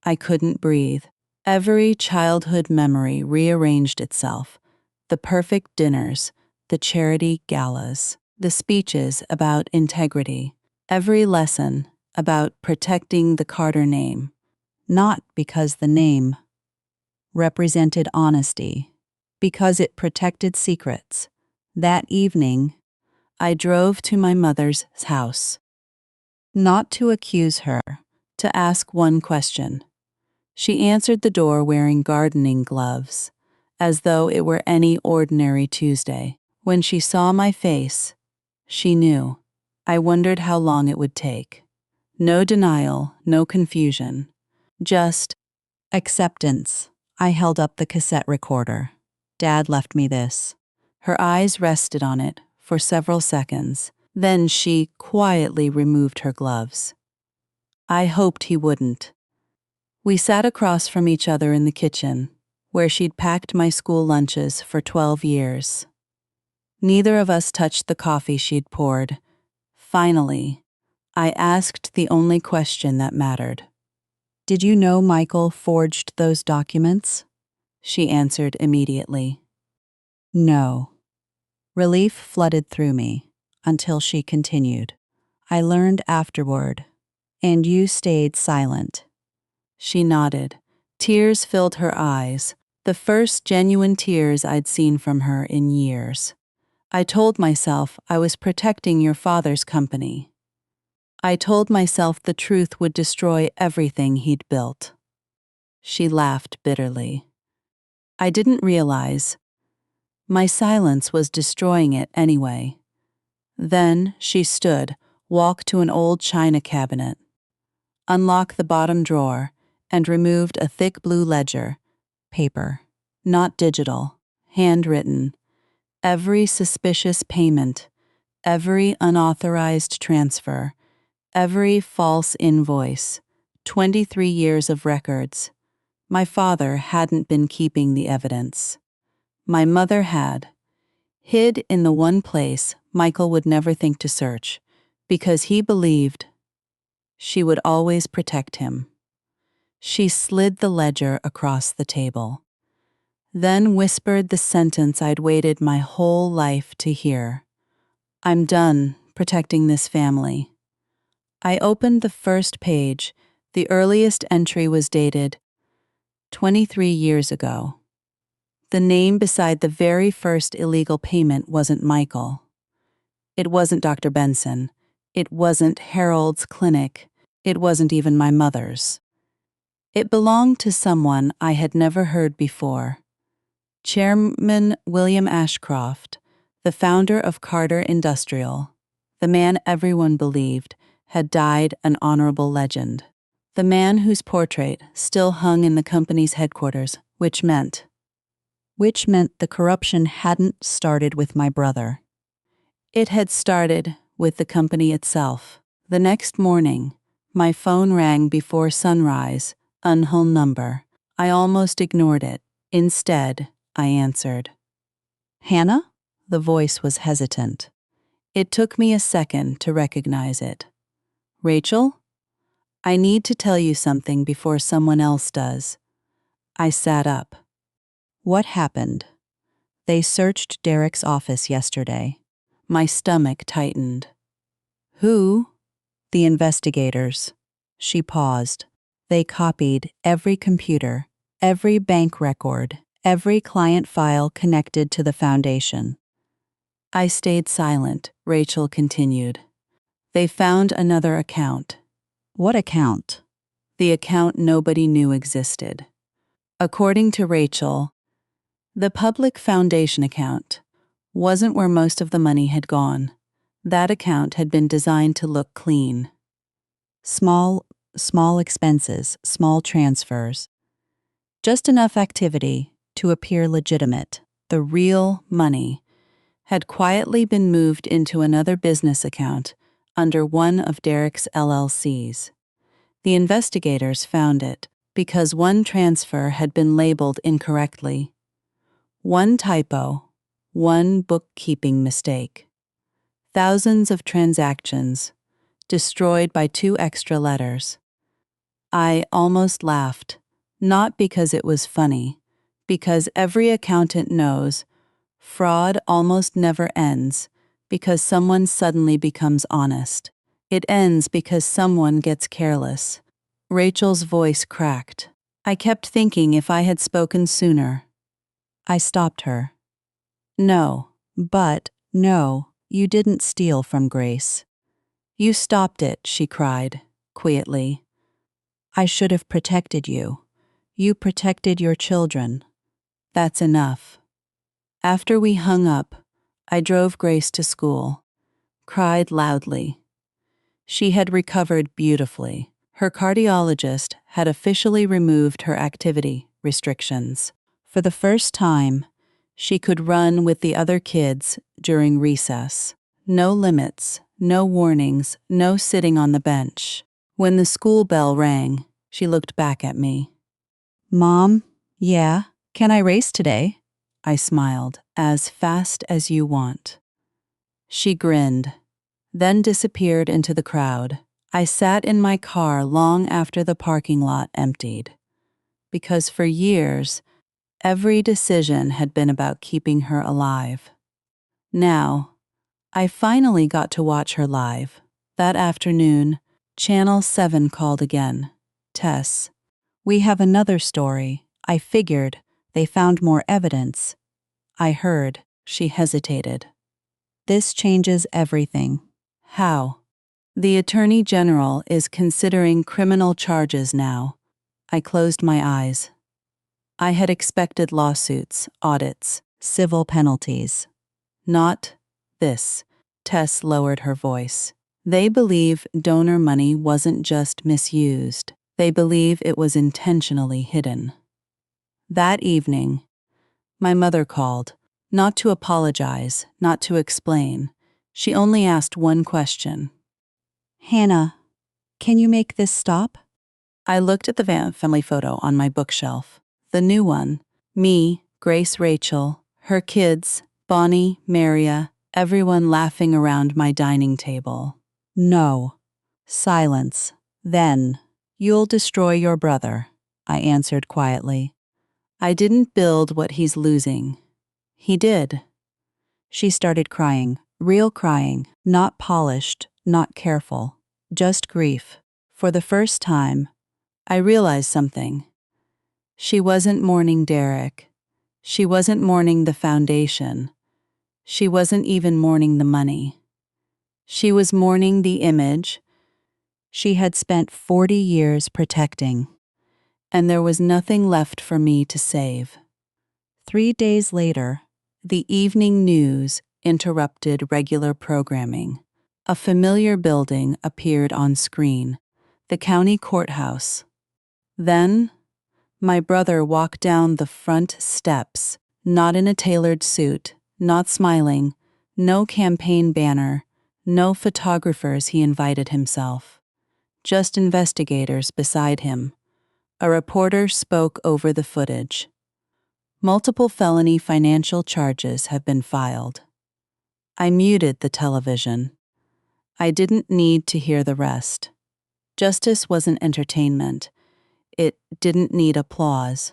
A: I couldn't breathe. Every childhood memory rearranged itself. The perfect dinners, the charity galas, the speeches about integrity, every lesson about protecting the Carter name. Not because the name represented honesty, because it protected secrets. That evening, I drove to my mother's house. Not to accuse her, to ask one question. She answered the door wearing gardening gloves, as though it were any ordinary Tuesday. When she saw my face, she knew. I wondered how long it would take. No denial, no confusion. Just acceptance. I held up the cassette recorder. Dad left me this. Her eyes rested on it for several seconds. Then she quietly removed her gloves. I hoped he wouldn't. We sat across from each other in the kitchen, where she'd packed my school lunches for 12 years. Neither of us touched the coffee she'd poured. Finally, I asked the only question that mattered. "Did you know Michael forged those documents?" She answered immediately. "No." Relief flooded through me until she continued. "I learned afterward, and you stayed silent." She nodded. Tears filled her eyes, the first genuine tears I'd seen from her in years. "I told myself I was protecting your father's company. I told myself the truth would destroy everything he'd built." She laughed bitterly. I didn't realize. My silence was destroying it anyway. Then she stood, walked to an old china cabinet, unlocked the bottom drawer, and removed a thick blue ledger, paper, not digital, handwritten. Every suspicious payment, every unauthorized transfer, every false invoice, 23 years of records. My father hadn't been keeping the evidence. My mother had, hid in the one place Michael would never think to search, because he believed she would always protect him. She slid the ledger across the table, then whispered the sentence I'd waited my whole life to hear. "I'm done protecting this family." I opened the first page. The earliest entry was dated 23 years ago. The name beside the very first illegal payment wasn't Michael. It wasn't Dr. Benson. It wasn't Harold's clinic. It wasn't even my mother's. It belonged to someone I had never heard before. Chairman William Ashcroft, the founder of Carter Industrial, the man everyone believed had died an honorable legend, the man whose portrait still hung in the company's headquarters, which meant the corruption hadn't started with my brother. It had started with the company itself. The next morning, my phone rang before sunrise, unknown number. I almost ignored it. Instead, I answered. "Hannah?" The voice was hesitant. It took me a second to recognize it. "Rachel? I need to tell you something before someone else does." I sat up. "What happened?" "They searched Derek's office yesterday." My stomach tightened. "Who?" "The investigators." She paused. "They copied every computer, every bank record, every client file connected to the foundation." I stayed silent. Rachel continued. "They found another account." "What account?" "The account nobody knew existed." According to Rachel, the public foundation account wasn't where most of the money had gone. That account had been designed to look clean. Small expenses, small transfers. Just enough activity to appear legitimate. The real money had quietly been moved into another business account under one of Derek's LLCs. The investigators found it because one transfer had been labeled incorrectly. One typo, one bookkeeping mistake. Thousands of transactions destroyed by 2 extra letters. I almost laughed, not because it was funny, because every accountant knows fraud almost never ends because someone suddenly becomes honest. It ends because someone gets careless. Rachel's voice cracked. I kept thinking if I had spoken sooner. I stopped her. "No, you didn't steal from Grace." "You stopped it," she cried, quietly. "I should have protected you. You protected your children. That's enough." After we hung up, I drove Grace to school, cried loudly. She had recovered beautifully. Her cardiologist had officially removed her activity restrictions. For the first time, She could run with the other kids during recess. No limits, no warnings, no sitting on the bench. When the school bell rang, she looked back at me. "Mom, yeah, can I race today?" I smiled. "As fast as you want." She grinned, then disappeared into the crowd. I sat in my car long after the parking lot emptied. Because for years, every decision had been about keeping her alive. Now, I finally got to watch her live. That afternoon, Channel 7 called again. "Tess, we have another story. I figured they found more evidence." I heard. She hesitated. "This changes everything." "How?" "The Attorney General is considering criminal charges now." I closed my eyes. I had expected lawsuits, audits, civil penalties. Not this. Tess lowered her voice. "They believe donor money wasn't just misused. They believe it was intentionally hidden." That evening, my mother called, not to apologize, not to explain. She only asked one question. "Hannah, can you make this stop?" I looked at the family photo on my bookshelf. The new one. Me, Grace, Rachel, her kids, Bonnie, Maria, everyone laughing around my dining table. "No." Silence. Then, "You'll destroy your brother," I answered quietly. "I didn't build what he's losing." "He did." She started crying, real crying, not polished, not careful, just grief. For the first time, I realized something. She wasn't mourning Derek. She wasn't mourning the foundation. She wasn't even mourning the money. She was mourning the image she had spent 40 years protecting, and there was nothing left for me to save. 3 days later, the evening news interrupted regular programming. A familiar building appeared on screen, the county courthouse. Then, my brother walked down the front steps, not in a tailored suit, not smiling, no campaign banner, no photographers he invited himself. Just investigators beside him. A reporter spoke over the footage. "Multiple felony financial charges have been filed." I muted the television. I didn't need to hear the rest. Justice wasn't entertainment. It didn't need applause.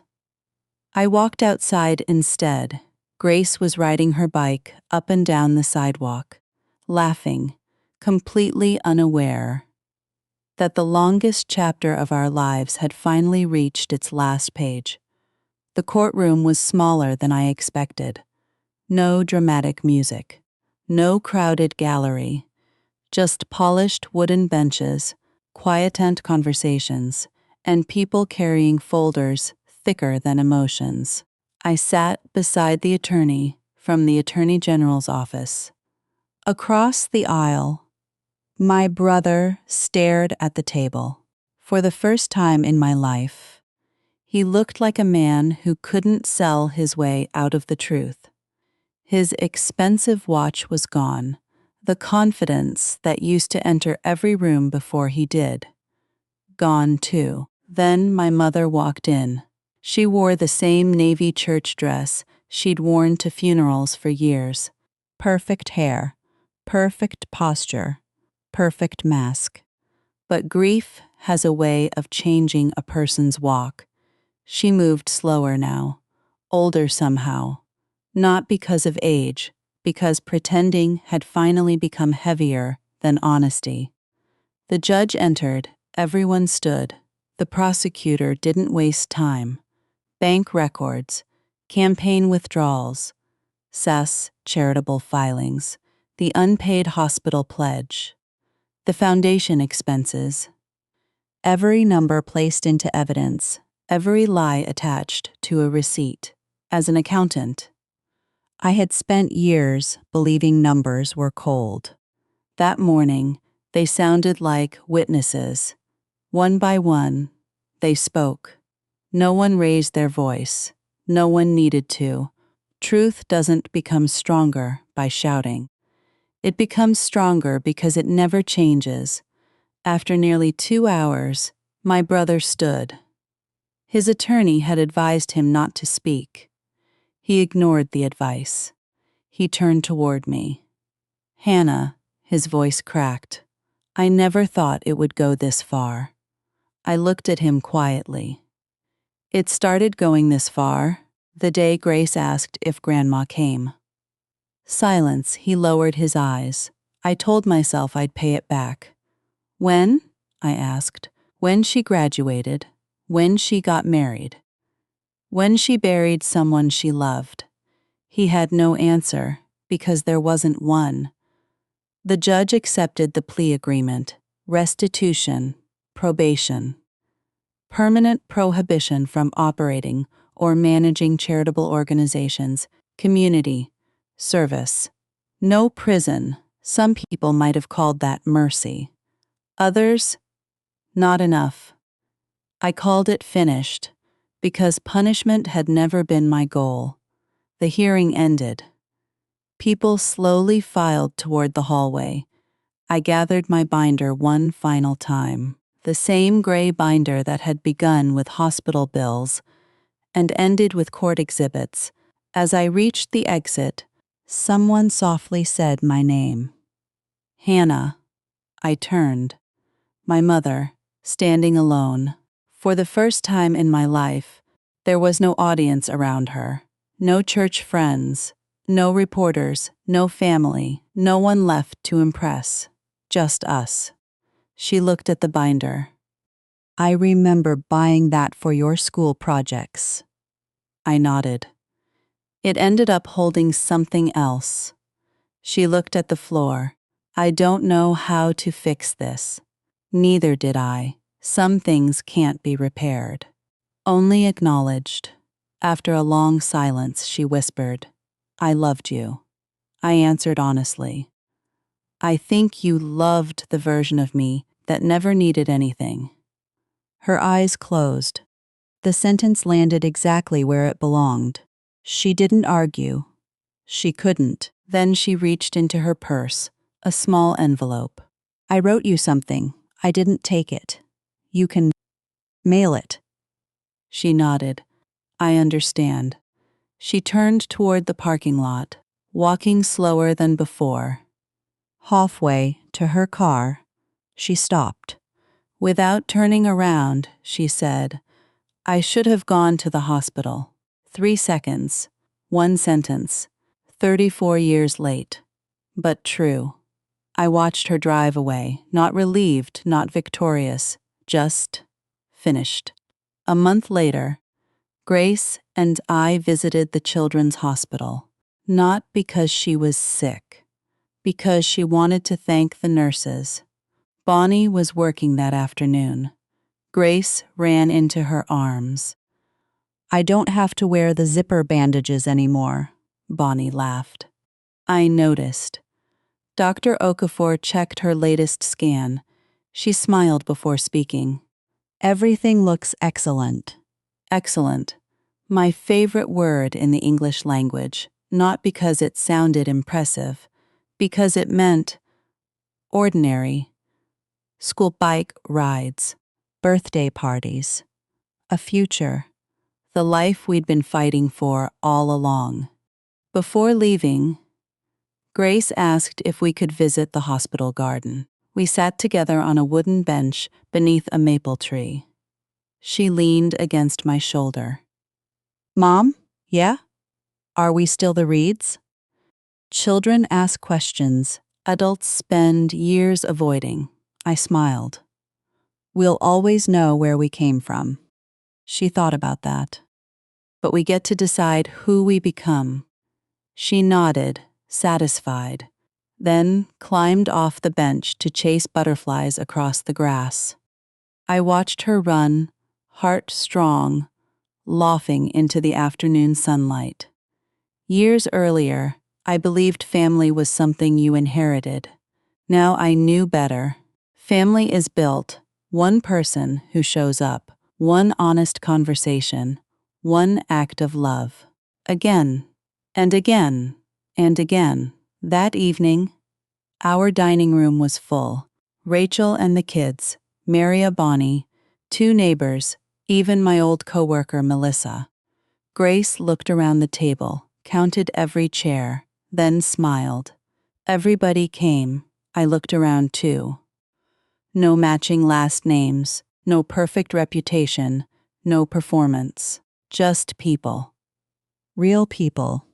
A: I walked outside instead. Grace was riding her bike up and down the sidewalk, laughing, completely unaware that the longest chapter of our lives had finally reached its last page. The courtroom was smaller than I expected. No dramatic music. No crowded gallery. Just polished wooden benches, quiet conversations, and people carrying folders thicker than emotions. I sat beside the attorney from the Attorney General's office. Across the aisle, my brother stared at the table. For the first time in my life, he looked like a man who couldn't sell his way out of the truth. His expensive watch was gone, the confidence that used to enter every room before he did. Gone, too. Then my mother walked in. She wore the same navy church dress she'd worn to funerals for years. Perfect hair, perfect posture, perfect mask. But grief has a way of changing a person's walk. She moved slower now, older somehow. Not because of age, because pretending had finally become heavier than honesty. The judge entered, everyone stood. The prosecutor didn't waste time. Bank records, campaign withdrawals, cess charitable filings, the unpaid hospital pledge, the foundation expenses. Every number placed into evidence, every lie attached to a receipt. As an accountant, I had spent years believing numbers were cold. That morning, they sounded like witnesses. One by one, they spoke. No one raised their voice. No one needed to. Truth doesn't become stronger by shouting. It becomes stronger because it never changes. After nearly 2 hours, my brother stood. His attorney had advised him not to speak. He ignored the advice. He turned toward me. "Hannah," his voice cracked. "I never thought it would go this far." I looked at him quietly. "It started going this far the day Grace asked if Grandma came." Silence, he lowered his eyes. I told myself I'd pay it back. "When?" I asked. "When she graduated. When she got married. When she buried someone she loved." He had no answer, because there wasn't one. The judge accepted the plea agreement: restitution, probation, permanent prohibition from operating or managing charitable organizations, community, service. No prison. Some people might have called that mercy. Others, not enough. I called it finished, because punishment had never been my goal. The hearing ended. People slowly filed toward the hallway. I gathered my binder one final time, the same gray binder that had begun with hospital bills and ended with court exhibits. As I reached the exit, someone softly said my name. "Hannah." I turned. My mother, standing alone. For the first time in my life, there was no audience around her, no church friends, no reporters, no family, no one left to impress, just us. She looked at the binder. "I remember buying that for your school projects." I nodded. It ended up holding something else. She looked at the floor. "I don't know how to fix this." Neither did I. Some things can't be repaired. Only acknowledged. After a long silence, she whispered, "I loved you." I answered honestly, "I think you loved the version of me that never needed anything." Her eyes closed. The sentence landed exactly where it belonged. She didn't argue. She couldn't. Then she reached into her purse, a small envelope. "I wrote you something. I didn't take it. You can mail it." She nodded. "I understand." She turned toward the parking lot, walking slower than before. Halfway to her car, she stopped. Without turning around, she said, "I should have gone to the hospital. 3 seconds, 1 sentence, 34 years late. But true." I watched her drive away, not relieved, not victorious, just finished. A month later, Grace and I visited the children's hospital, not because she was sick, because she wanted to thank the nurses. Bonnie was working that afternoon. Grace ran into her arms. "I don't have to wear the zipper bandages anymore," Bonnie laughed. I noticed. Dr. Okafor checked her latest scan. She smiled before speaking. "Everything looks excellent." Excellent. My favorite word in the English language, not because it sounded impressive, because it meant ordinary. School bike rides, birthday parties, a future, the life we'd been fighting for all along. Before leaving, Grace asked if we could visit the hospital garden. We sat together on a wooden bench beneath a maple tree. She leaned against my shoulder. "Mom, yeah? Are we still the Reeds?" Children ask questions adults spend years avoiding. I smiled. "We'll always know where we came from." She thought about that. "But we get to decide who we become." She nodded, satisfied, then climbed off the bench to chase butterflies across the grass. I watched her run, heart strong, laughing into the afternoon sunlight. Years earlier, I believed family was something you inherited. Now I knew better. Family is built, one person who shows up, one honest conversation, one act of love. Again, And again, and again. That evening, our dining room was full. Rachel and the kids, Maria, Bonnie, 2 neighbors, even my old coworker Melissa. Grace looked around the table, counted every chair, then smiled. Everybody came. I looked around too. No matching last names, no perfect reputation, no performance. Just people. Real people.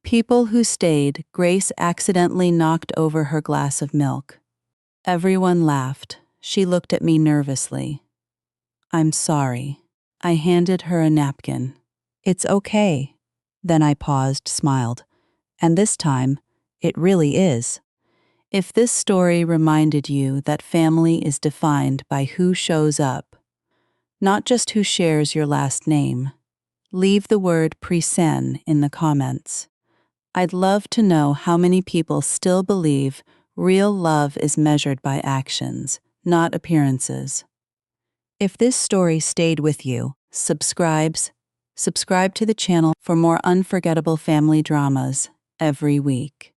A: People who stayed. Grace accidentally knocked over her glass of milk. Everyone laughed. She looked at me nervously. "I'm sorry." I handed her a napkin. "It's okay." Then I paused, smiled. And this time, it really is. If this story reminded you that family is defined by who shows up, not just who shares your last name, leave the word "present" in the comments. I'd love to know how many people still believe real love is measured by actions, not appearances. If this story stayed with you, subscribe to the channel for more unforgettable family dramas every week.